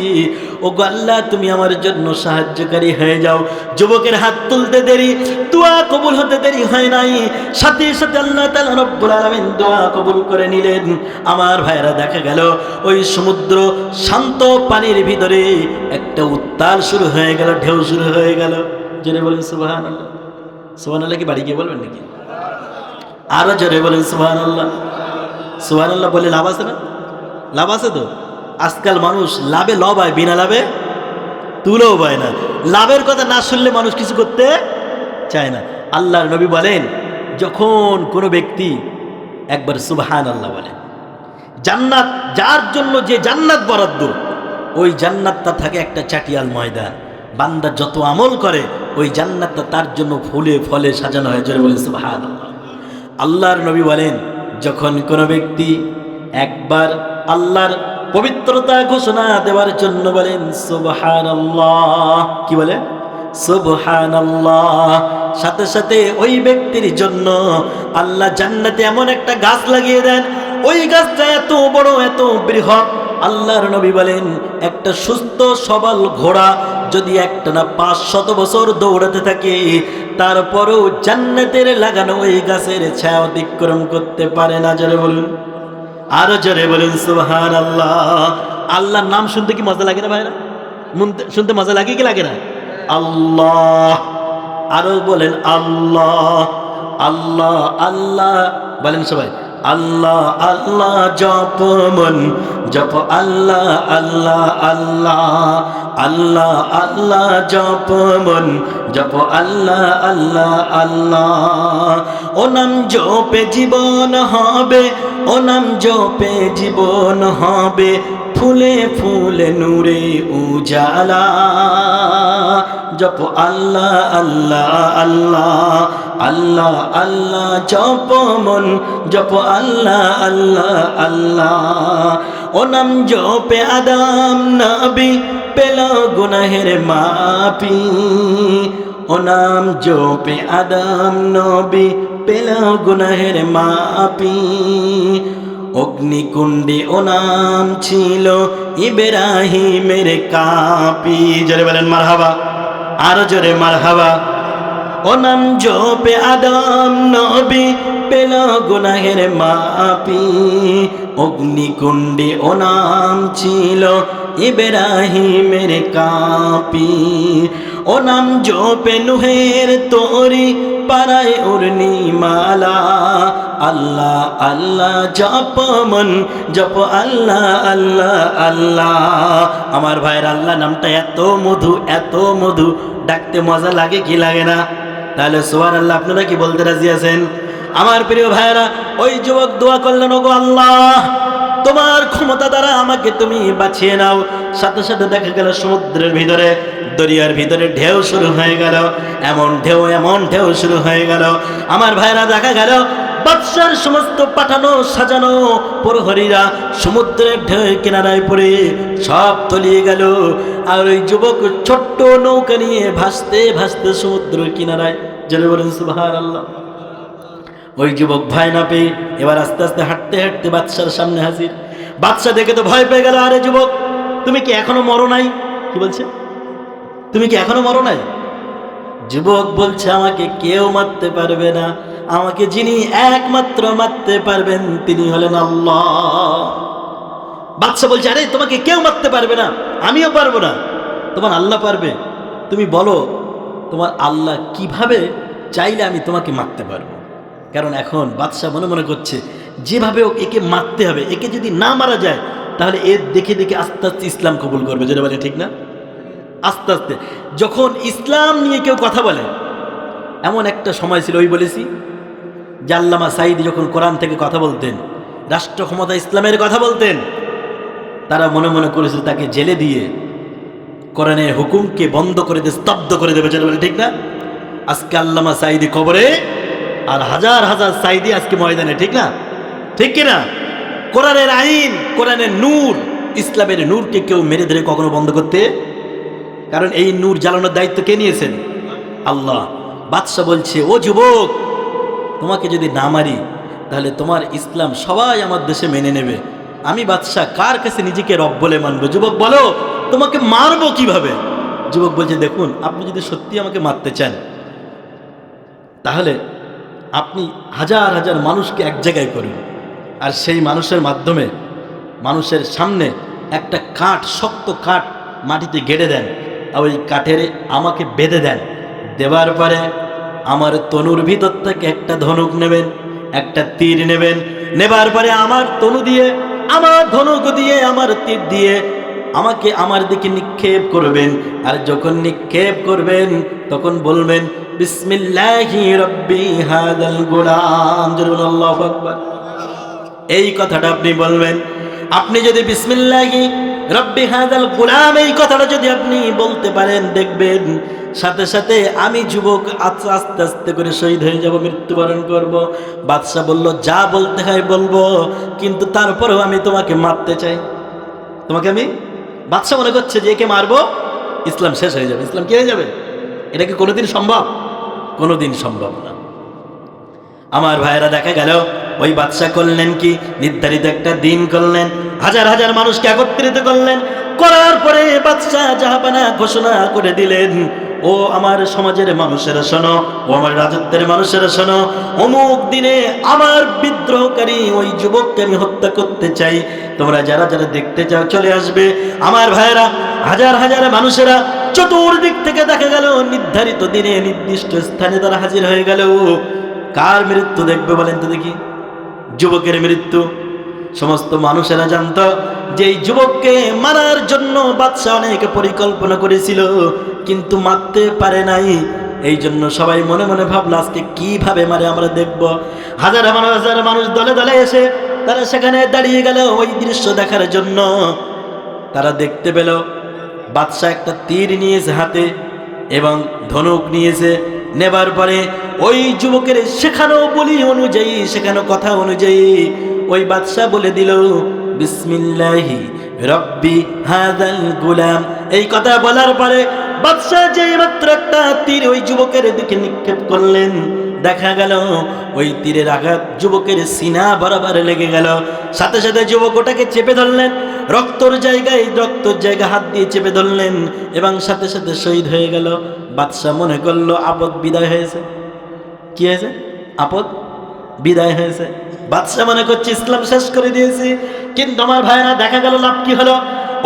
ওগো আল্লাহ, তুমি আমার জন্য সাহায্যকারী হয়ে যাও। যুবকের হাত তুলতে দেরি, দোয়া কবুল হতে দেরি হয় নাই, সাথে সাথে আল্লাহ তাআলা রব্বুল আলামিন দোয়া কবুল করে নিলেন। আমার ভাইরা, দেখা গেল ওই সমুদ্র শান্ত পানির ভিতরে একটা উত্তাল শুরু হয়ে গেল, ঢেউ শুরু হয়ে গেল। জোরে বলেন সুবহানাল্লাহ। সুবহানাল্লাহ কি বাড়ি গিয়ে বলবেন নাকি? আরো জোরে বলেন সুবহানাল্লাহ। সুবহানাল্লাহ বলে লাভ আছে না? লাভ আছে তো। আজকাল মানুষ লাভে লব হয়, বিনা লাভে তুলেও পায় না। লাভের কথা না শুনলে মানুষ কিছু করতে চায় না। আল্লাহর নবী বলেন, যখন কোনো ব্যক্তি একবার সুবহানাল্লাহ বলে, জান্নাত, যার জন্য যে জান্নাত বরাদ্দ, ওই জান্নাতটা থাকে একটা চাটিয়াল ময়দান। বান্দা যত আমল করে ওই জান্নাতটা তার জন্য ফুলে ফলে সাজানো হয়। জোরে বলেন সুবহানাল্লাহ। আল্লাহর নবী বলেন, যখন কোনো ব্যক্তি একবার আল্লাহর পবিত্রতা ঘোষণা দেওয়ার জন্য বলেন সুবহানাল্লাহ, কি বলেন? সুবহানাল্লাহ, সাথে সাথে ওই ব্যক্তির জন্য আল্লাহ জান্নাতে এমন একটা গাছ লাগিয়ে দেন, ওই গাছটা এত বড়, এত বৃহৎ। আল্লাহর নবী বলেন, একটা সুস্থ সবল ঘোড়া যদি একটানা 500 বছর দৌড়াতে থাকে, তারপরেও জান্নাতের লাগানো ওই গাছের ছায়া অতিক্রম করতে পারে না। যারা বলুন আরো জোরে বলুন সুবহানাল্লাহ। আল্লাহর নাম শুনতে কি মজা লাগে না ভাইরা? শুনতে মজা লাগে কি লাগে না? আল্লাহ, আরো বলেন আল্লাহ আল্লাহ আল্লাহ, বলেন সবাই আল্লাহ আল্লাহ। জপ মন জপ আল্লাহ আল্লাহ আল্লাহ, আল্লাহ আল্লাহ জপ মন জপ আল্লাহ আল্লাহ আল্লাহ। ও নাম জপে জীবন হবে, ও নাম জপে জীবন হবে, ফুলে ফুলে নূরে উজালা। জপ আল্লাহ আল্লাহ আল্লাহ, আল্লাহ আল্লাহ জপ মন জপ আল্লাহ আল্লাহ আল্লাহ। ও নাম জপে আদম নবী পেল গুনাহের মাপি, ও নাম জপে আদম নবী পেল গুনাহের মাপি। অগ্নিকুণ্ডে ও নাম ছিল ইব্রাহিমের কাপি। জোরে বলেন মারহাবা, আরো জোরে মারহাবা। ও নাম জপে আদম নবী পেল গুনাহের মাপি, অগ্নিকুণ্ডে ও নাম ছিল ইব্রাহিমের কাপি। ও নাম জপে নুহের তরি পাড়ায় উর্নিমালা, আল্লাহ আল্লাহ জপ মন জপ আল্লাহ আল্লাহ আল্লাহ। আমার ভাইয়ের আল্লাহ নামটা এত মধু, এত মধু, ডাকতে মজা লাগে কি লাগে না? তাহলে সুবহানাল্লাহ আপনারা কি বলতে রাজি আছেন? আমার প্রিয় ভাইয়েরা, ওই যুবক দোয়া করলেন, ওগো আল্লাহ তোমার ক্ষমতা দ্বারা আমাকে তুমি বাঁচিয়ে নাও। সাথে সাথে দেখা গেল সমুদ্রের ভিতরে, দরিয়ার ভিতরে ঢেউ শুরু হয়ে গেল, এমন ঢেউ শুরু হয়ে গেল। আমার ভাইরা দেখা গেল বাদশার সমস্ত পাঠানো সাজানো প্রহরীরা সমুদ্রের ঢেউ কিনারায় পড়ে সব তলিয়ে গেল। আর ওই যুবক ছোট্ট নৌকা নিয়ে ভাসতে ভাসতে সমুদ্রের কিনারায়, জোরে বলেন সুবহানাল্লাহ। ওই যুবক ভয় না পেয়ে এবার আস্তে আস্তে হাঁটতে হাঁটতে বাদশার সামনে হাজির। বাদশা দেখে তো ভয় পেয়ে গেল, আরে যুবক তুমি কি এখনো মরো নাই? কি বলছে? তুমি কি এখনো মরো নাই? যুবক বলছে আমাকে কেউ মারতে পারবে না, আমাকে যিনি একমাত্র মারতে পারবেন তিনি হলেন আল্লাহ। বাদশা বলছে আরে তোমাকে কেউ মারতে পারবে না, আমিও পারবো না, তোমার আল্লাহ পারবে। তুমি বলো তোমার আল্লাহ কিভাবে চাইলে আমি তোমাকে মারতে পারবো। কারণ এখন বাদশা মনে মনে করছে যেভাবে একে মারতে হবে, একে যদি না মারা যায় তাহলে এর দেখে দেখে আস্তে আস্তে ইসলাম কবুল করবে। যেটা বলে ঠিক না? আস্তে আস্তে যখন ইসলাম নিয়ে কেউ কথা বলে, এমন একটা সময় ছিল, ওই বলেছি যে আল্লামা সাঈদী যখন কোরআন থেকে কথা বলতেন, রাষ্ট্র ক্ষমতা ইসলামের কথা বলতেন, তারা মনে মনে করেছিল তাকে জেলে দিয়ে কোরআনের হুকুমকে বন্ধ করে দিয়ে স্তব্ধ করে দেবে। যেটা বলে ঠিক না? আজকে আল্লামা সাঈদী কবরে, আর হাজার হাজার সাঈদী আজকে ময়দানে, ঠিক না? ঠিক কিনা? কোরআনের আইন, কোরআনের নূর, ইসলামের নূরকে কেউ মেরে ধরে কখনো বন্ধ করতে, কারণ এই নূর জ্বালানোর দায়িত্ব কে নিয়েছেন? আল্লাহ। বাদশা বলছে ও যুবক তোমাকে যদি না মারি তাহলে তোমার ইসলাম সবাই আমার দেশে মেনে নেবে, আমি বাদশা কার কাছে নিজেকে রব বলে মানবো? যুবক বলো তোমাকে মারবো কিভাবে? যুবক বলছে দেখুন আপনি যদি সত্যি আমাকে মারতে চান তাহলে আপনি হাজার হাজার মানুষকে এক জায়গায় করুন, আর সেই মানুষের মাধ্যমে মানুষের সামনে একটা কাঠ, শক্ত কাঠ মাটিতে গেড়ে দেন, আর ওই কাঠের আমাকে বেঁধে দেন। দেওয়ার পরে আমার তনুর ভিতর থেকে একটা ধনুক নেবেন, একটা তীর নেবেন, নেবার পরে আমার তনু দিয়ে, আমার ধনুক দিয়ে, আমার তীর দিয়ে আমাকে আমার দিকে নিক্ষেপ করবেন। আর যখন নিক্ষেপ করবেন তখন বলবেন বিসমিল্লাহি রব্বি হাদাল গোলাম। আল্লাহু আকবার। এই কথাটা আপনি বলবেন। আপনি যদি বিসমিল্লাহি রব্বি হাদাল গোলাম এই কথাটা যদি আপনি বলতে পারেন, দেখবেন সাথে সাথে আমি যুবক আস্তে আস্তে করে শহীদ হয়ে যাব, মৃত্যুবরণ করব। বাদশা বলল যা বলতে হয় বলবো, কিন্তু তারপরেও আমি তোমাকে মারতে চাই। তোমাকে আমি, বাদশা মনে করছে যে একে মারবো ইসলাম শেষ হয়ে যাবে, ইসলাম কি হয়ে যাবে? এটা কি কোনোদিন সম্ভব? কোনোদিন সম্ভব না। আমার ভাইয়েরা দেখা গেল ওই বাদশা করলেন কি, নির্ধারিত একটা দিন করলেন, হাজার হাজার মানুষকে একত্রিত করলেন, করার পরে বাদশা জাহাপানা ঘোষণা করে দিলেন ও আমার সমাজের মানুষেরা শোনো, ও আমার রাজত্বের মানুষেরা শোনো, অমুক দিনে আমার বিদ্রোহকারী ওই যুবককে আমি হত্যা করতে চাই, তোমরা যারা যারা দেখতে চাও চলে আসবে। আমার ভাইয়েরা, হাজার হাজার মানুষেরা চতুর্দিক থেকে দেখা গেল নির্ধারিত দিনে নির্দিষ্ট স্থানে তারা হাজির হয়ে গেল। কার মৃত্যু দেখবে বলেন তো দেখি? যুবকের মৃত্যু। সমস্ত মানুষেরা জানতো যে এই যুবককে মারার জন্য বাদশা অনেক পরিকল্পনা করেছিল, কিন্তু মারতে পারে নাই। এই জন্য সবাই মনে মনে ভাবলো আজকে কিভাবে মারে আমরা দেখব। হাজার হাজার মানুষ দলে দলে এসে তারা সেখানে দাঁড়িয়ে গেল ওই দৃশ্য দেখার জন্য। তারা দেখতে পেল বাদশা একটা তীর নিয়েছে হাতে এবং ধনুক নিয়েছে। নেবার পরে ওই যুবকের শেখানো বলি অনুযায়ী, শেখানো কথা অনুযায়ী ওই বাদশা বলে দিল, বিসমিল্লাহি রব্বি হাযাল গুলাম। এই কথা বলার পরে বাদশা যেই মাত্র একটা তীর ওই যুবকের দিকে নিক্ষেপ করলেন, দেখা গেল ওই তীরের আঘাত যুবকের সিনা বরাবর লেগে গেল। সাথে সাথে যুবক ওটাকে চেপে ধরলেন, রক্তর জায়গায় হাত দিয়ে চেপে ধরলেন এবং সাথে সাথে শহীদ হয়ে গেল। বাদশা মনে করলো আপদ বিদায় হয়েছে। কি হয়েছে? আপদ বিদায় হয়েছে। বাদশা মনে করছে ইসলাম শেষ করে দিয়েছি। কিন্তু আমার ভাইরা, দেখা গেল লাভ কি হলো?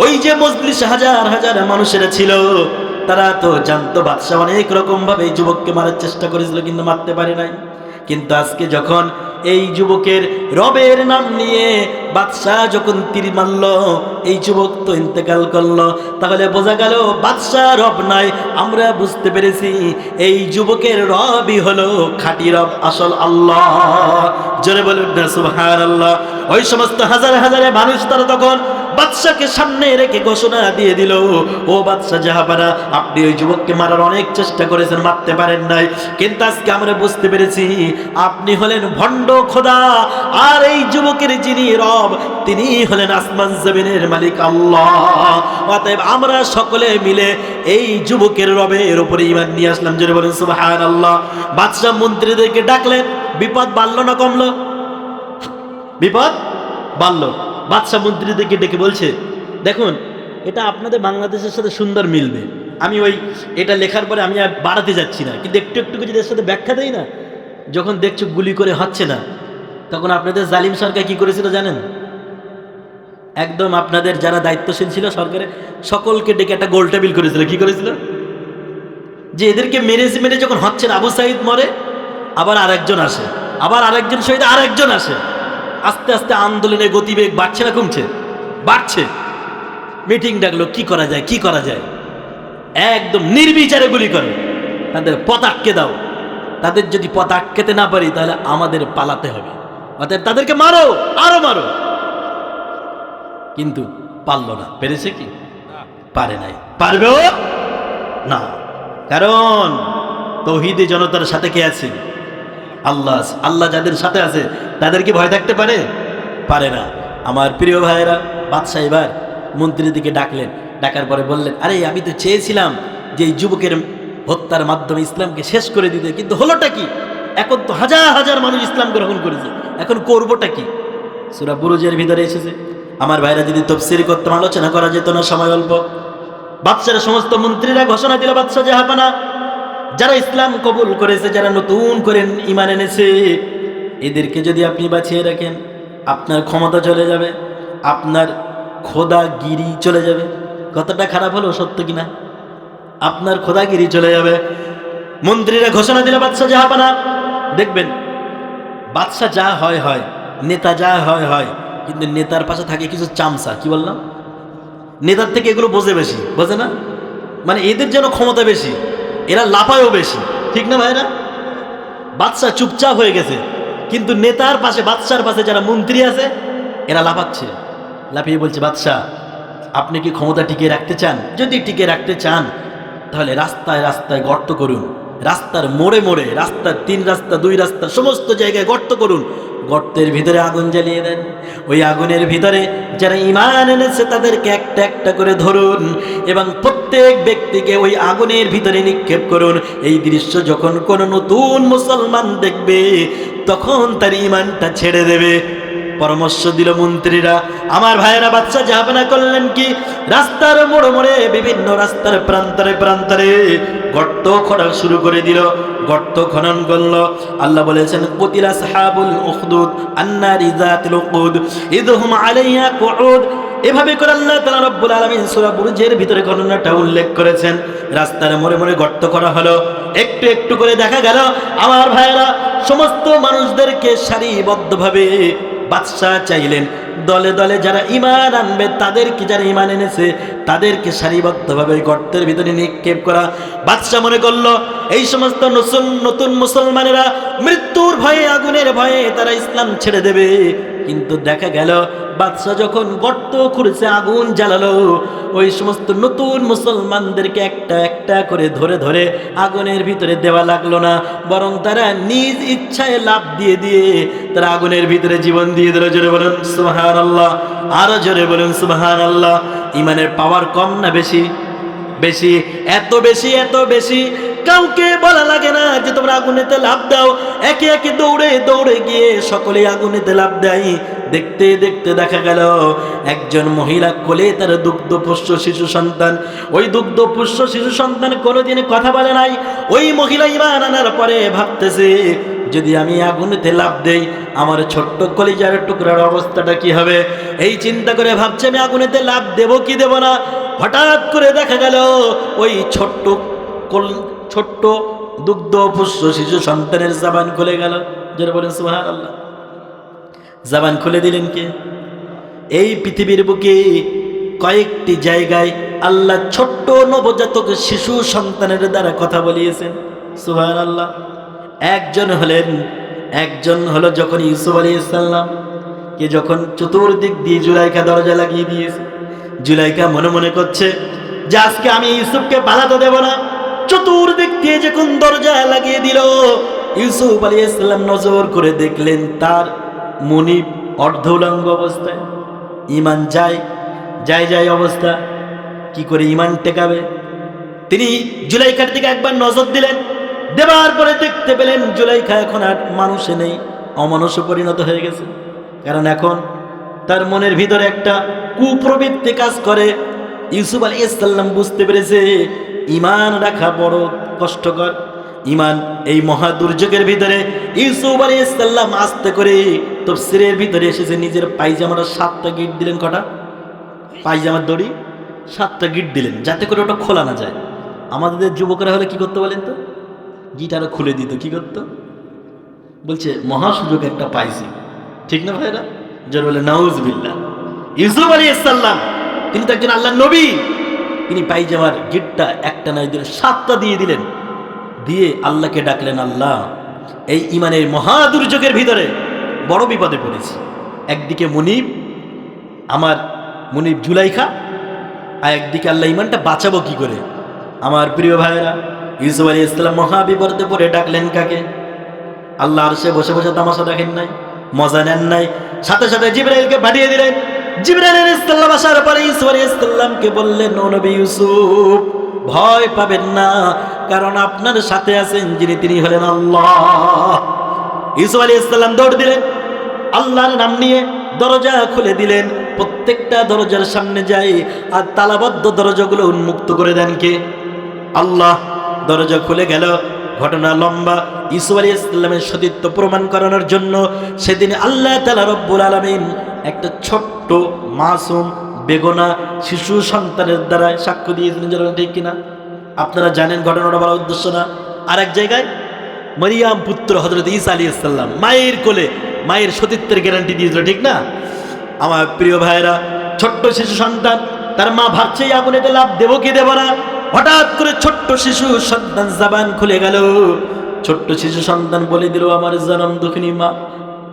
ওই যে মজলিসে হাজার হাজার মানুষেরা ছিল, তারা তো জানতো বাদশা অনেক রকম ভাবে এই যুবককে মারার চেষ্টা করেছিল, কিন্তু মারতে পারে নাই। কিন্তু আজকে যখন এই যুবকের রবের নাম নিয়ে বাদশাহ যখন তীর মারল, এই যুবক তো ইন্তেকাল করলো, তাহলে বোঝা গেল বাদশাহ রব নাই। আমরা বুঝতে পেরেছি এই যুবকের রবই হলো খাঁটি রব, আসল আল্লাহ। জোরে বলুন না সুবহানাল্লাহ। ওই সমস্ত হাজার হাজারে মানুষ তারা তখন বাদশাকে সামনে রেখে ঘোষণা দিয়ে দিল, ও বাদশা জাহাপানা, আপনি ওই যুবককে মারার অনেক চেষ্টা করেছেন, মারতে পারেন নাই, কিন্তু আজকে আমরা বুঝতে পেরেছি আপনি হলেন ভণ্ড খোদা, আর এই যুবকের যিনি রব তিনি হলেন আসমান জমিনের মালিক আল্লাহ। অতএব আমরা সকলে মিলে এই যুবকের রবের উপরে ঈমান নিয়ে আসলাম। জোরে বলেন সুবহানাল্লাহ। বাদশা মন্ত্রীদেরকে ডাকলেন, বিপদ বাড়লো না কমলো? বিপদ বাড়লো। বাদশা মন্ত্রীদেরকে ডেকে বলছে, দেখুন এটা আপনাদের বাংলাদেশের সাথে সুন্দর মিলবে। আমি এটা লেখার পরে আমি আর বাড়াতে যাচ্ছি না, কিন্তু একটু একটু যদি এর সাথে ব্যাখ্যা দেই না, যখন দেখছো গুলি করে হচ্ছে না, তখন আপনাদের জালিম সরকার কি করেছিল জানেন? একদম আপনাদের যারা দায়িত্বশীল ছিল সরকারে সকলকে ডেকে একটা গোল টেবিল করেছিল। কি করেছিল? যে এদেরকে মেরে যখন হচ্ছে না, আবু সাইদ মরে, আবার আরেকজন আসে, আবার আরেকজন শহীদ, আরেকজন আসে। আস্তে আস্তে আন্দোলনের গতিবেগ বাড়ছে না কমছে? বাড়ছে। মিটিং ডাকলো, কি করা যায়, কি করা যায়। একদম নির্বিচারে গুলি করো, তাদের পথ আটকে দাও। তাদের যদি পথ আটকেতে না পারি তাহলে আমাদের পালাতে হবে, অতএব তাদেরকে মারো, আরো মারো। কিন্তু পারলো না। পেরেছে কি? পারে নাই। পারবেও না, কারণ তৌহিদি জনতার সাথে কে আছে? আল্লাহ। আল্লাহ যাদের সাথে আছে তাদের কি ভয় থাকতে পারে? পারে না। আমার প্রিয় ভাইয়েরা, বাদশা এবার মন্ত্রীর দিকে ডাকলেন, ডাকার পরে বললেন, আরে আমি তো চেয়েছিলাম যে এই যুবকের হত্যার মাধ্যমে ইসলামকে শেষ করে দিতে, কিন্তু হলোটা কি? এখন তো হাজার হাজার মানুষ ইসলাম গ্রহণ করেছে, এখন করবোটা কি? সূরা বুরুজের ভিতরে এসেছে। আমার ভাইরা, যদি তাফসীর করতাম আলোচনা করা যেত না, সময় অল্প। বাদশার সমস্ত মন্ত্রীরা ঘোষণা দিল, বাদশা জাহাপানা, যারা ইসলাম কবুল করেছে, যারা নতুন করে ঈমান এনেছে, এদেরকে যদি আপনি বাঁচিয়ে রাখেন, আপনার ক্ষমতা চলে যাবে, আপনার খোদাগিরি চলে যাবে। কতটা খারাপ হলো, সত্য কিনা? আপনার খোদাগিরি চলে যাবে। মন্ত্রীরা ঘোষণা দিল, বাদশা জাহাপানা, দেখবেন বাদশা যা হয় হয়, নেতা যা হয় হয়, কিন্তু নেতার পাশে থাকে কিছু চামচা। কি বললাম? নেতার থেকে এগুলো বোঝে বেশি, বোঝে না? মানে এদের যেন ক্ষমতা বেশি, এরা লাফায়ও বেশি, ঠিক না ভাইরা? বাদশা চুপচাপ হয়ে গেছে, কিন্তু নেতার পাশে, বাদশার পাশে যারা মন্ত্রী আছে এরা লাফাচ্ছে। লাফিয়ে বলছে, বাদশা আপনি কি ক্ষমতা টিকিয়ে রাখতে চান? যদি টিকিয়ে রাখতে চান তাহলে রাস্তায় রাস্তায় গর্ত করুন, রাস্তার মোড়ে মোড়ে, রাস্তার 3 রাস্তা 2 রাস্তা সমস্ত জায়গায় গর্ত করুন, গর্তের ভিতরে আগুন জ্বালিয়ে দেন। ওই আগুনের ভিতরে যারা ঈমান এনেছে তাদেরকে একটা একটা করে ধরুন এবং প্রত্যেক ব্যক্তিকে ওই আগুনের ভিতরে নিক্ষেপ করুন। এই দৃশ্য যখন কোনো নতুন মুসলমান দেখবে তখন তার ঈমানটা ছেড়ে দেবে। পরামর্শ দিল মন্ত্রীরা। আমার ভাইয়েরা, বাদশা জাহাপনা করলেন কি, রাস্তার মোড়ে মোড়ে বিভিন্ন রাস্তার প্রান্তরে প্রান্তরে গর্ত খোঁড়া শুরু করে দিল, গর্ত খনন করলো। আল্লাহ বলেছেন কুতিলা আসহাবুল উখদুদ আন্নারি যাতিল উকুদ ইদহুম আলাইহা কুউদ। এভাবে করে আল্লাহ তাআলা রব্বুল আলামিন সূরা বুরুজের ভিতরে ঘটনাটা উল্লেখ করেছেন। রাস্তার মোড়ে মোড়ে গর্ত করা হলো, একটু একটু করে দেখা গেল আমার ভাইয়েরা সমস্ত মানুষদেরকে সারিবদ্ধভাবে বাদশা চাইলেন দলে দলে যারা ঈমান আনবে, তাদেরকে যারা ঈমান এনেছে তাদেরকে সারিবদ্ধভাবে গর্তের ভিতরে নিক্ষেপ করা। বাদশা মনে করলো এই সমস্ত নতুন মুসলমানেরা মৃত্যুর ভয়ে, আগুনের ভয়ে তারা ইসলাম ছেড়ে দেবে। কিন্তু দেখা গেল বাদশা যখন গর্ত খুঁড়েছে, আগুন জ্বালালো, ওই সমস্ত নতুন মুসলমানদেরকে একটা একটা করে ধরে ধরে আগুনের ভিতরে দেওয়া লাগলো না, বরং তারা নিজ ইচ্ছায় লাফ দিয়ে দিয়ে তারা আগুনের ভিতরে জীবন দিয়ে দিল। জোরে বলুন সুবহানাল্লাহ, আরো জোরে বলুন সুবহানাল্লাহ। ইমানের পাওয়ার কম না বেশি? বেশি, এত বেশি, এত বেশি কাউকে বলা লাগে না যে তোমরা আগুনেতে লাফ দাও। একে একে দৌড়ে দৌড়ে গিয়ে সকলে আগুনেতে লাফ দেয়। দেখতে দেখতে দেখা গেল একজন মহিলা কোলে তার দুগ্ধপুষ্ট শিশু সন্তান। ওই দুগ্ধপুষ্ট শিশু সন্তান কোনোদিন কথা বলে নাই। ওই মহিলা ঈমান আনার পরে ভাবতেছে যদি আমি আগুনেতে লাফ দেই আমার ছোট্ট কলিজার টুকরার অবস্থাটা কি হবে। এই চিন্তা করে ভাবছে আমি আগুনেতে লাফ দেব কি দেব না। হঠাৎ করে দেখা গেল ওই ছোট্ট দুগ্ধপুষ্ট শিশু সন্তানের জবান খুলে গেল। যারা বলেন সুবহানাল্লাহ। জবান খুলে দিলেন কে? এই পৃথিবীর বুকে কয়েকটি জায়গায় আল্লাহ ছোট্ট নবজাতক শিশু সন্তানের দ্বারা কথা বলিয়েছেন। সুবহানাল্লাহ। একজন হলো যখন ইউসুফ আলাইহিস সালাম কে যখন চতুর্দিক দিয়ে জুলাইখা দরজা লাগিয়ে দিয়েছে, জুলাইখা মনে মনে করছে যে আজকে আমি ইউসুফকে পালাতে দেব না। চতুর্দিক দিয়ে যখন দরজা লাগিয়ে দিল, ইউসুফ আলাইহিস সালাম নজর করে দেখলেন তার মুনিব অর্ধ উলঙ্গ অবস্থায়, ঈমান যায় অবস্থা। কি করে ঈমান টেকাবে? তিনি জুলাইখার দিকে একবার নজর দিলেন, দেবার পরে দেখতে পেলেন জুলাইখা এখন আর মানুষে নেই, অমানুষে পরিণত হয়ে গেছে। কারণ এখন তার মনের ভিতরে একটা কুপ্রবৃত্তি কাজ করে। ইউসুফ আলাইহিস সালাম বুঝতে পেরেছে ঈমান রাখা বড় কষ্টকর। ঈমান এই মহা দুর্যোগের ভিতরে ইউসুফ আলাইহিস সালাম আস্তে করে তাফসীরের ভিতরে এসেছে নিজের পায়জামার 7টা গিট দিলেন। কটা? পায়জামার দড়ি 7টা গিট দিলেন যাতে করে ওটা খোলা না যায়। আমাদের যুবকরা হলে কি করতে বলেন তো? গিট আরো খুলে দিত। কি করতো? বলছে মহা সুযোগ একটা পাইছি। ঠিক না ভাইরা? যার বলে নাউজুবিল্লাহ। ইউসুফ আলাইহিস সালাম তিনি তো একজন আল্লাহর নবী, তিনি পায়জামার গিটটা একটা নয় দিলেন, 7টা দিয়ে দিলেন। দিয়ে আল্লাহকে ডাকলেন, আল্লাহ এই ঈমানের মহা দুর্যোগের ভিতরে বড় বিপদে পড়েছি। একদিকে আমার মুনিব জুলাইখা, আর একদিকে আল্লাহ ঈমানটা বাঁচাবো কি করে। আমার প্রিয় ভাইয়েরা, ইউসুফ আলাইহিস সালাম মহা বিপদে পড়ে ডাকলেন কাকে? আল্লাহ আরশে বসে বসে তামাশা দেখেন নাই, মজা নেন নাই। সাথে সাথে জিবরাইলকে পাঠিয়ে দিলেন। জিবরাইল আলাইহিস সালাম আসার পরে ইউসুফ আলাইহিস সালামকে বললেন, ও নবী ইউসুফ ভয় পাবেন না, কারণ আপনার সাথে আছেন যিনি, তিনি হলেন আল্লাহ। ইউসুফ আলাইহিস সালাম দৌড় দিলেন, আল্লাহর নাম নিয়ে দরজা খুলে দিলেন। প্রত্যেকটা দরজার সামনে যায় আর তালাবদ্ধ দরজাগুলো উন্মুক্ত করে দেন কে? আল্লাহ। দরজা খুলে গেল। ঘটনা লম্বা। ইউসুফ আলাইহিস সালামের সতীত্ব প্রমাণ করানোর জন্য সেদিন আল্লাহ তাআলা রব্বুল আলামিন একটা ছোট্ট মাসুম বেগোনা শিশু সন্তানের দ্বারা সাক্ষ্য দিয়েছিলেন। যেন ঠিক কিনা? আপনারা জানেন ঘটনাটা বলার উদ্দেশ্য না। আর এক জায়গায় মরিয়াম পুত্র হযরত ঈসা আলাইহিস সালাম মায়ের কোলে মায়ের সতীত্বের গ্যারান্টি দিয়েছিল। ঠিক না? আমার প্রিয় ভাইরা, ছোট্ট শিশু সন্তান, তার মা ভাবছে আগুনেতে লাফ দেবো কি দেব না। হঠাৎ করে ছোট্ট শিশু সন্তান জবান খুলে গেল। ছোট্ট শিশু সন্তান বলে দিল, আমার জনম দুঃখিনী মা,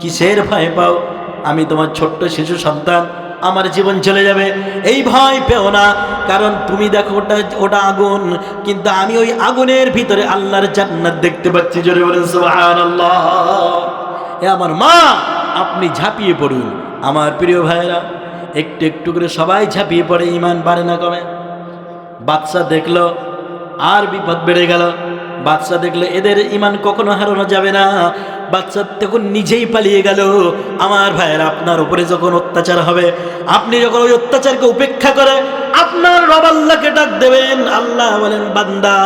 কিসের ভয় পাও? আমি তোমার ছোট্ট শিশু সন্তান, আমার জীবন চলে যাবে এই ভয় পেও না। কারণ তুমি দেখো ওটা আগুন, কিন্তু আমি ওই আগুনের ভিতরে আল্লাহর জান্নাত দেখতে পাচ্ছি। জোরে বলেন সুবহানাল্লাহ। এ আমার মা, আপনি ঝাঁপিয়ে পড়ুন। আমার প্রিয় ভাইরা, একটু একটু করে সবাই ঝাঁপিয়ে পড়ে। ঈমান বাড়ে না কমে? বাদশা দেখলো আর বিপদ বেড়ে গেল। বাদশা দেখলো এদের ঈমান কখনো হারানো যাবে না। বাচ্চা তখন নিজেই পালিয়ে গেল। আমার ভাইয়ের, আপনার উপরে যখন অত্যাচার হবে, আপনি যখন ওই অত্যাচারকে উপেক্ষা করে আপনার রব আল্লাহকে ডাক দেবেন, আল্লাহ বলেন বান্দা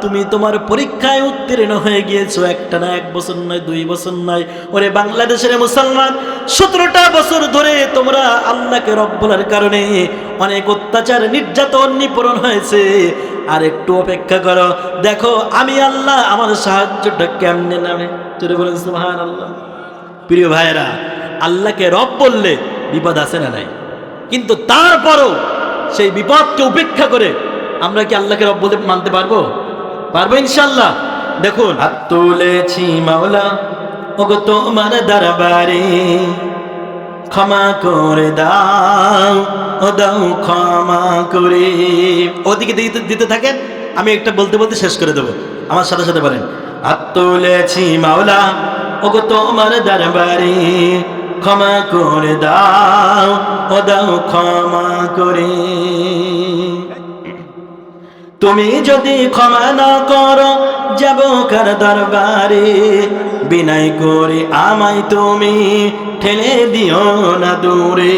তুমি তোমার পরীক্ষায় উত্তীর্ণ হয়ে গিয়েছো, একটা না, 1 বছর নয়, 2 বছর নয়। ওরে বাংলাদেশের মুসলমান, 17টা বছর ধরে তোমরা আল্লাহকে রব বলার কারণে অনেক অত্যাচার, নির্যাতন, নিপীড়ন হয়েছে। আর একটু অপেক্ষা করো, দেখো আমি আল্লাহ আমার সাহায্যটা কেমনে নামে। চলে বলেন সুবহানাল্লাহ। প্রিয় ভাইয়েরা, আল্লাহকে রব বললে বিপদ আছে না নাই? কিন্তু তারপরও সেই বিপদকে উপেক্ষা করে আমরা কি আল্লাহকে রব বলতে মানতে পারবো? পারবো ইনশাআল্লাহ। দেখুন, হাত তুলেছি মাওলা ওগো তোমার দরবারে, ক্ষমা করে দাও ও দাও ক্ষমা করে। ওদিকে দিতে থাকেন, আমি একটা বলতে বলতে শেষ করে দেবো, আমার সাথে সাথে বলেন। হাত তুলেছি মাওলা ওগো তোমার দরবারে, ক্ষমা করে দাও ও দাও ক্ষমা করে। তুমি যদি ক্ষমা না করো যাব কার দরবারে, বিনয় করে আমায় তুমি ঠেলে দিও না দূরে।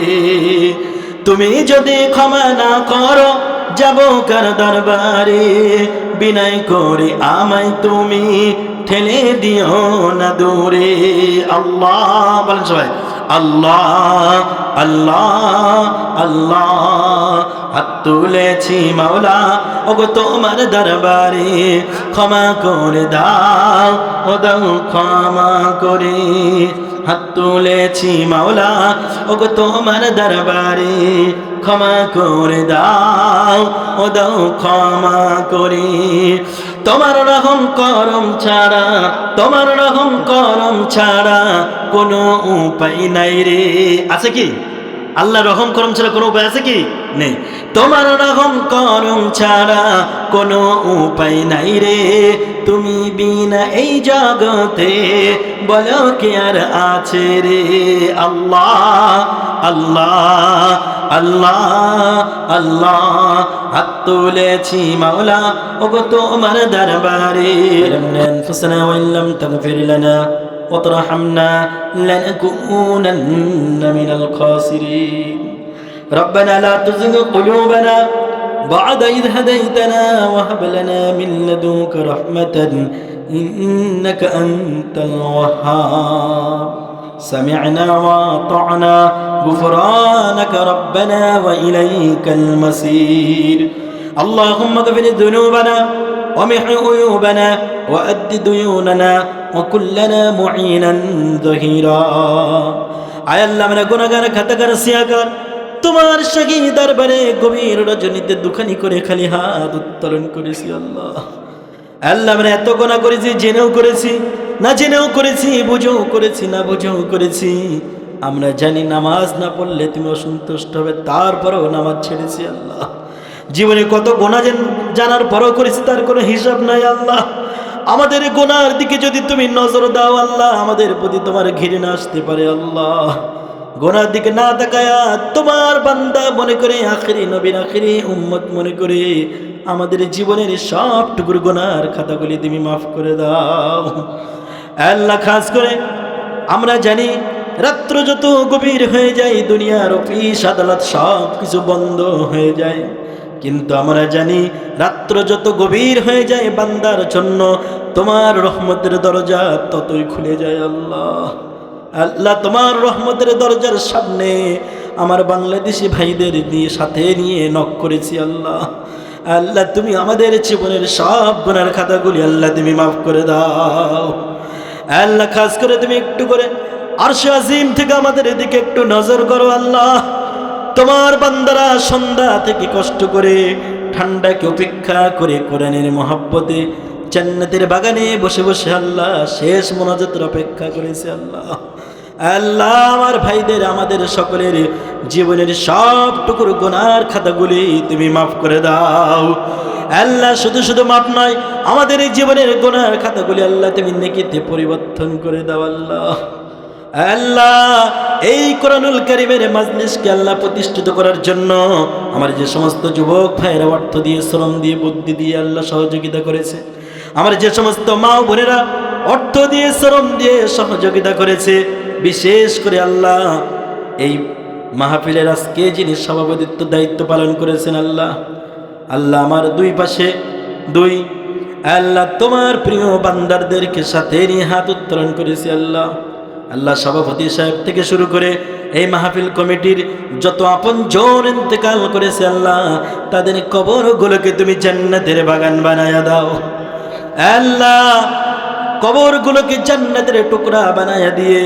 তুমি যদি ক্ষমা না করো যাব কার দরবারে, বিনয় করে আমায় তুমি ঠেলে দিও না দূরে। আল্লাহ বলেন সবাই, আল্লাহ আল্লাহ আল্লাহ। হাত তুলেছি মাওলা ওগো তোমার দরবারে, ক্ষমা করে দাও ও দাও ক্ষমা করে। হাত তুলেছি মাওলা ওগো তোমার দরবারে, ক্ষমা করে দাও ও দাও ক্ষমা করে। তোমার রহম করম ছাড়া, তোমার রহম করম ছাড়া কোনো উপায় নাই রে। আছে কি? আল্লাহ রহম করম ছাড়া কোনো উপায় আছে কি? নেই। তোমার রহম করম ছাড়া কোনো উপায় নাই রে। তুমি বিনা এই জগতে বলো কি আর আছে রে। আল্লাহ আল্লাহ আল্লাহ আল্লাহ। হাত তুলেছি মাওলা ওগো তোমার দরবারে, আনফুসানা ওয়া ইল্লাম তাগফির লানা وترحمنا لنكونن من الخاسرين. ربنا لا تزغ قلوبنا بعد إذ هديتنا وهب لنا من لدنك رحمة إنك أنت الوهاب. سمعنا وأطعنا غفرانك ربنا وإليك المصير. اللهم اغفر ذنوبنا ومحو عيوبنا وأد ديوننا وكلنا معينا ظهيرا. আয় আল্লাহ, আমরা গুনাহগার, খাতাকার, সিয়াকার, তোমার শাহী দরবারে গভীর রজনীতে দুখানি করে খালি হাত উত্তোলন করেছি। আল্লাহ আল্লাহ, আমরা এত গুনাহ করেছি, জেনেও করেছি, না জেনেও করেছি, বুঝেও করেছি, না বুঝেও করেছি। আমরা জানি নামাজ না পড়লে তুমি অসন্তুষ্ট হবে, তারপরেও নামাজ ছেড়েছি। আল্লাহ, জীবনে কত গুনাহ জানার পরও করেছি, তার কোনো হিসাব নাই। আল্লাহ, আমাদের গুনার দিকে যদি তুমি নজর দাও আল্লাহ, আমাদের প্রতি তোমার ঘৃণা আসতে পারে। আল্লাহ, গুনার দিকে না তাকায়া তোমার বান্দা মনে করে, আখিরি নবীর আখিরি উম্মত মনে করে আমাদের জীবনের সবটুকুর গুনার খাতাগুলি তুমি মাফ করে দাও। আল্লাহ, খাস করে আমরা জানি রাত্র যত গভীর হয়ে যায় দুনিয়ার অফিস আদালত সব কিছু বন্ধ হয়ে যায়, কিন্তু আমরা জানি রাত্র যত গভীর হয়ে যায় বান্দার জন্য তোমার রহমতের দরজা ততই খুলে যায়। আল্লাহ আল্লাহ, তোমার রহমতের দরজার সামনে আমার বাংলাদেশি ভাইদের নিয়ে সাথে নিয়ে নক করেছি। আল্লাহ আল্লাহ, তুমি আমাদের জীবনের সব গুনার খাতাগুলি আল্লাহ তুমি মাফ করে দাও। আল্লাহ, খাস করে তুমি একটু করে আরশে আজিম থেকে আমাদের এদিকে একটু নজর করো। আল্লাহ, তোমার বান্দারা সন্ধ্যা থেকে কষ্ট করে ঠান্ডাকে উপেক্ষা করে কোরআনের মহব্বতে জান্নাতের বাগানে বসে বসে আল্লাহ শেষ মোনাজাতের অপেক্ষা করেছে। আল্লাহ আল্লাহ, আমার ভাইদের, আমাদের সকলের জীবনের সবটুকুর গুনার খাতাগুলি তুমি মাফ করে দাও। আল্লাহ, শুধু শুধু মাফ নয়, আমাদের এই জীবনের গুনার খাতাগুলি আল্লাহ তুমি নেকিতে পরিবর্তন করে দাও। আল্লাহ আল্লাহ, এই কোরআনুল কারীমের মাজলিসকে আল্লাহ প্রতিষ্ঠিত করার জন্য আমার যে সমস্ত যুবক ভাইয়েরা অর্থ দিয়ে, শ্রম দিয়ে, বুদ্ধি দিয়ে আল্লাহ সহযোগিতা করেছে, আমার যে সমস্ত মা বোনেরা অর্থ দিয়ে শ্রম দিয়ে সহযোগিতা করেছে। বিশেষ করে আল্লাহ এই মাহফিলের আজকে যিনি সভাপতিত্ব দায়িত্ব পালন করেছেন, আল্লাহ আল্লাহ আমার দুই পাশে দুই আল্লাহ তোমার প্রিয় বান্দারদেরকে সাথে নিয়ে হাত উত্তোলন করেছি। আল্লাহ আল্লাহ সভাপতি সাহেব থেকে শুরু করে এই মাহফিল কমিটির যত আপন জন ইন্তেকাল করেছে, আল্লাহ তাদের কবরগুলোকে তুমি জান্নাতের বাগান বানায়া দাও। আল্লাহ কবরগুলোকে জান্নাতের টুকরা বানায়া দিয়ে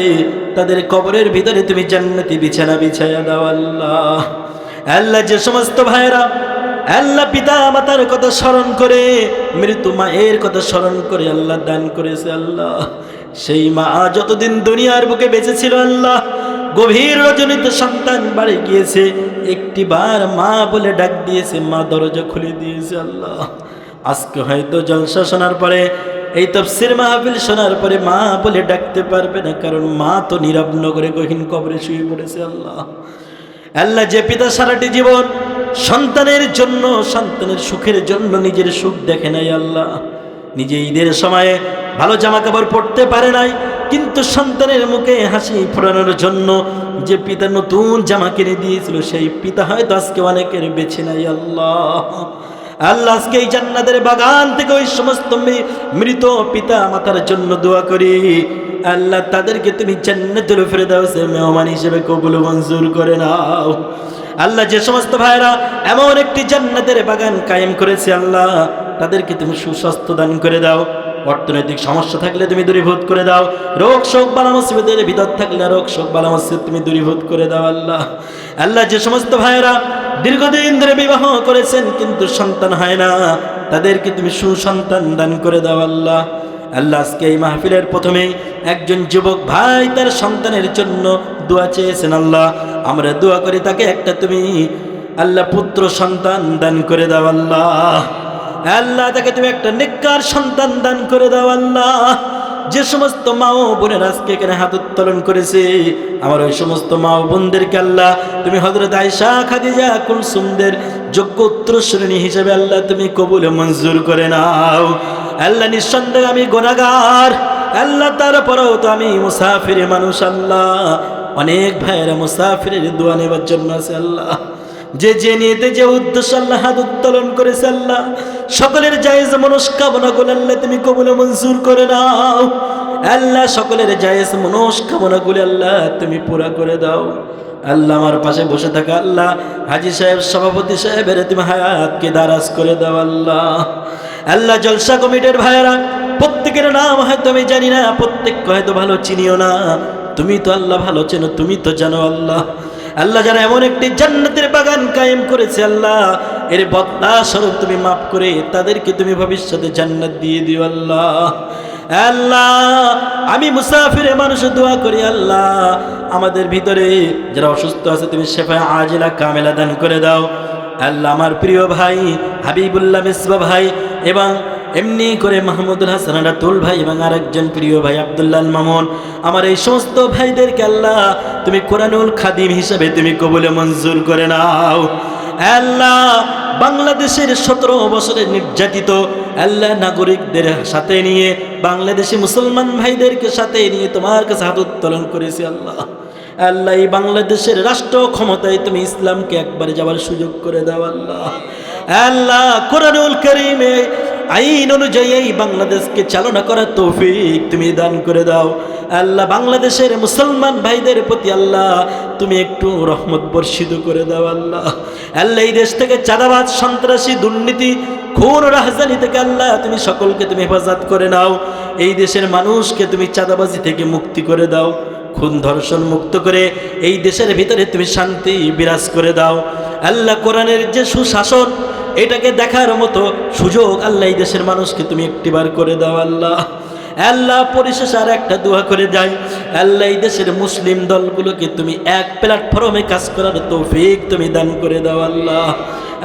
তাদের কবরের ভিতরে তুমি জান্নাতি বিছানা বিছায়া দাও। আল্লাহ আল্লাহ যে সমস্ত ভাইরা আল্লাহ পিতা মাতার কথা স্মরণ করে, মৃত্যু মায়ের কথা স্মরণ করে আল্লাহ দান করেছে, আল্লাহ সেই মা যতদিন দুনিয়ার বুকে বেঁচে ছিল, আল্লাহ গভীর রজনীতে সন্তান বাড়ি গিয়েছে, একটি বার মা বলে ডাক দিয়েছে, মা দরজা খুলে দিয়েছে। আল্লাহ আজকে হয়তো জলসা শোনার পরে, এই তাফসীর মাহফিল শোনার পরে মা বলে ডাকতে পারবে না, কারণ মা তো নীরব নগরে গহীন কবরে শুয়ে পড়েছে। আল্লাহ আল্লাহ যে পিতা সারাটি জীবন সন্তানের জন্য, সন্তানের সুখের জন্য নিজের সুখ দেখে নাই, আল্লাহ নিজে ঈদের সময়ে ভালো জামা কাপড় পরতে পারে নাই, কিন্তু সন্তানের মুখে হাসি ফোটানোর জন্য যে পিতা নতুন জামা কিনে দিয়েছিল, সেই পিতা হয়তো আজকে অনেকের বেছে নাই। আল্লাহ আল্লাহ আজকে এই জান্নাতের বাগান থেকে ওই সমস্ত মৃত পিতা মাতার জন্য দোয়া করি, আল্লাহ তাদেরকে তুমি জান্নাতুল ফেরদাউসে মেহমান হিসেবে কবুল মঞ্জুর করে নাও। আল্লাহ যে সমস্ত ভাইরা এমন একটি জান্নাতের বাগান কায়েম করেছে, আল্লাহ তাদেরকে তুমি সুস্বাস্থ্য দান করে দাও। অর্থনৈতিক সমস্যা থাকলে তুমি দূরীভূত করে দাও। রোগ শোক বালা মুসিবতের ভিতর থাকলে রোগ শোক বালা মুসিবত তুমি দূরীভূত করে দাও। আল্লাহ আল্লাহ যে সমস্ত ভাইরা দীর্ঘদিন ধরে বিবাহ করেছেন কিন্তু সন্তান হয় না, তাদেরকে তুমি সুসন্তান দান করে দাও। আল্লাহ আল্লাহ আজকে এই মাহফিলের প্রথমেই একজন যুবক ভাই তার সন্তানের জন্য দোয়া চেয়েছেন। আল্লাহ আমরা দোয়া করি তাকে একটা তুমি আল্লাহ পুত্র সন্তান দান করে দাও। আল্লাহ আল্লাহ তাকে তুমি একটা নেককার সন্তান দান করে দাও। আল্লাহ যে সমস্ত মা ও বোনের আজকে এখানে হাত উত্তোলন করেছে, আমার ওই সমস্ত মা ও বোনদেরকে আল্লাহ তুমি হযরত আয়েশা খাদিজা কুলসুমদের যোগ্য উত্তরসূরিণী হিসেবে আল্লাহ তুমি কবুল মঞ্জুর করে নাও। আল্লাহ নিঃসন্দেহে আমি গুনাহগার, আল্লাহ তারপরেও তো আমি মুসাফির মানুষ। আল্লাহ অনেক ভাইয়েরা মুসাফিরের দোয়া নেবার জন্য আছে। আল্লাহ যে যে নিয়েতে যে উদ্দেশ্য আল্লাহ হাত উত্তোলন করেছে, আল্লাহ সকলের জায়েজ মনস্কামনাগুলো আল্লাহ তুমি কবুল মঞ্জুর করে নাও। আল্লাহ সকলের জায়েজ মনস্কামনাগুলো আল্লাহ তুমি পুরা করে দাও। আল্লাহ আমার পাশে বসে থাকা আল্লাহ হাজী সাহেব সভাপতি সাহেবের তুমি হায়াতকে দারাজ করে দাও। আল্লাহ আল্লাহ জলসা কমিটির ভাইয়েরা প্রত্যেকের নাম হয়তো আমি জানি না, প্রত্যেককে হয়তো ভালো চিনিও না, তুমি তো আল্লাহ ভালো চেনো, তুমি তো জানো। আল্লাহ আল্লাহ যারা এমন একটি জান্নাতের বাগান কায়েম করেছে, আল্লাহ এর বদলা স্বরূপ তুমি মাফ করে তাদেরকে তুমি ভবিষ্যতে জান্নাত দিয়ে দিও। আল্লাহ আল্লাহ আমি মুসাফিরে মানুষ দোয়া করি, আল্লাহ আমাদের ভিতরে যারা অসুস্থ আছে তুমি শেফা আজিলা কামেলা দান করে দাও। আল্লাহ আমার প্রিয় ভাই হাবিবুল্লাহ মিসবা ভাই এবং এমনি করে মাহমুদুল হাসান রাতুল ভাই এবং আরেকজন প্রিয় ভাই আব্দুল্লাহ মামুন, আমার এই সমস্ত ভাইদেরকে আল্লাহ তুমি কোরআনুল খাদিম হিসেবে তুমি কবুলে মঞ্জুর করে নাও। আল্লাহ বাংলাদেশের 17 বছরের নির্যাতিত আল্লাহ নাগরিকদের সাথে নিয়ে বাংলাদেশি মুসলমান ভাইদেরকে সাথে নিয়ে তোমার কাছে হাত উত্তোলন করেছি। আল্লাহ আল্লাহ এই বাংলাদেশের রাষ্ট্র ক্ষমতায় তুমি ইসলামকে একবারে যাওয়ার সুযোগ করে দাও। আল্লাহ আল্লাহ কোরআনুল কারীমে আইন অনুযায়ী এই বাংলাদেশকে চালনা করার তৌফিক তুমি দান করে দাও। আল্লাহ বাংলাদেশের মুসলমান ভাইদের প্রতি আল্লাহ তুমি একটু রহমত বর্ষিত করে দাও। আল্লাহ আল্লাহ এই দেশ থেকে চাঁদাবাজ সন্ত্রাসী দুর্নীতি খুন রাজধানী থেকে আল্লাহ তুমি সকলকে তুমি হেফাজত করে নাও। এই দেশের মানুষকে তুমি চাঁদাবাজি থেকে মুক্তি করে দাও, খুন ধর্ষণ মুক্ত করে এই দেশের ভিতরে তুমি শান্তি বিরাজ করে দাও। আল্লাহ কোরআনের যে সুশাসন এটাকে দেখার মতো সুযোগ আল্লাহ এই দেশের মানুষকে তুমি একটিবার করে দাও। আল্লাহ আল্লাহ পরিশেষে আর একটা দোয়া করে যাই, আল্লাহ এই দেশের মুসলিম দলগুলোকে তুমি এক প্ল্যাটফর্মে কাজ করার তৌফিক তুমি দান করে দাও। আল্লাহ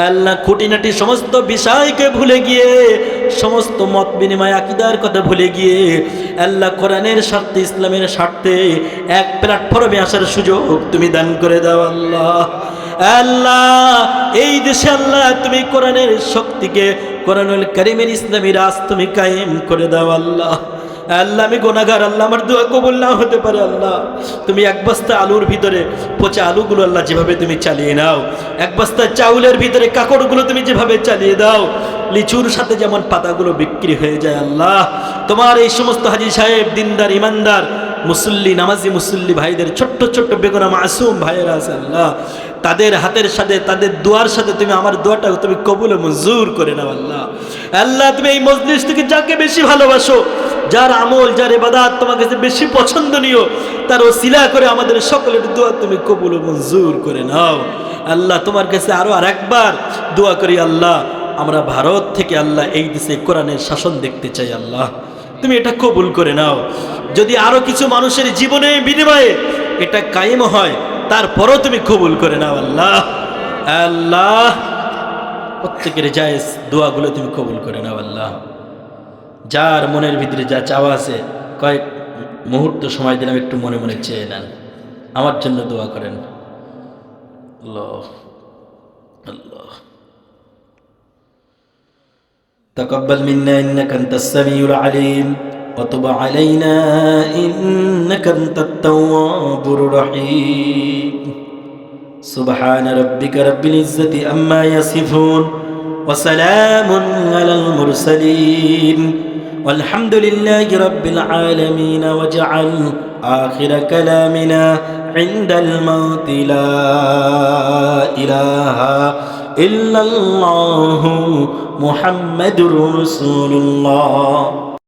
আল্লাহ খুঁটিনাটি সমস্ত বিষয়কে ভুলে গিয়ে, সমস্ত মত বিনিময় আকীদার কথা ভুলে গিয়ে আল্লাহ কোরআনের স্বার্থে ইসলামের স্বার্থে এক প্ল্যাটফর্মে আসার সুযোগ তুমি দান করে দাও। আল্লাহ আল্লাহ এই দেশে আল্লাহ তুমি কোরআনের শক্তিকে, কোরআনুল কারীমের ইসলামী রাজ তুমি কায়েম করে দাও। আল্লাহ আল্লাহ আমি গুনাহগার, আল্লাহ আমার দোয়া কবুল না হতে পারে। আল্লাহ তুমি এক বস্তা আলুর ভিতরে পচা আলুগুলো আল্লাহ যেভাবে তুমি চালিয়ে নাও, এক বস্তা চাউলের ভিতরে কাকড়গুলো তুমি যেভাবে চালিয়ে দাও, লিচুর সাথে যেমন পাতাগুলো বিক্রি হয়ে যায়, আল্লাহ তোমার এই সমস্ত হাজী সাহেব, দিনদার, ইমানদার, মুসল্লি, নামাজি মুসল্লি ভাইদের, ছোট্ট ছোট্ট বেগুনা মাসুম ভাইয়েরা আছে আল্লাহ, তাদের হাতের সাথে, তাদের দোয়ার সাথে তুমি আমার দোয়াটা তুমি কবুল ও মঞ্জুর করে নাও। আল্লাহ আল্লাহ তুমি এই মজলিস থেকে যাকে বেশি ভালোবাসো, যার আমল, যার ইবাদত তোমার কাছে বেশি পছন্দনীয়, তার ওসিলা করে আমাদের সকলের দোয়া তুমি কবুল ও মঞ্জুর করে নাও। আল্লাহ তোমার কাছে আরো আরেকবার দোয়া করি, আল্লাহ আমরা ভারত থেকে আল্লাহ এই দেশে কোরআনের শাসন দেখতে চাই। আল্লাহ তুমি এটা কবুল করে নাও। যদি আরো কিছু মানুষের জীবনে বিনিময়ে এটা কায়েম হয়, তারপরও তুমি কবুল করে নাও। আল্লাহ আল্লাহ প্রত্যেকের জায়েজ দোয়াগুলো তুমি কবুল করে নাও। আল্লাহ যার মনের ভিতরে যা চাওয়া আছে, কয়েক মুহূর্ত সময় দিলাম, একটু মনে মনে চেয়ে নেন, আমার জন্য দোয়া করেন। আল্লাহ আল্লাহ تقبل منا إنك أنت السميع العليم وتب علينا إنك أنت التواب الرحيم سبحان ربك رب العزة عما يصفون وسلام على المرسلين والحمد لله رب العالمين واجعل آخر كلامنا عند الموت لا إله إلا الله محمد رسول الله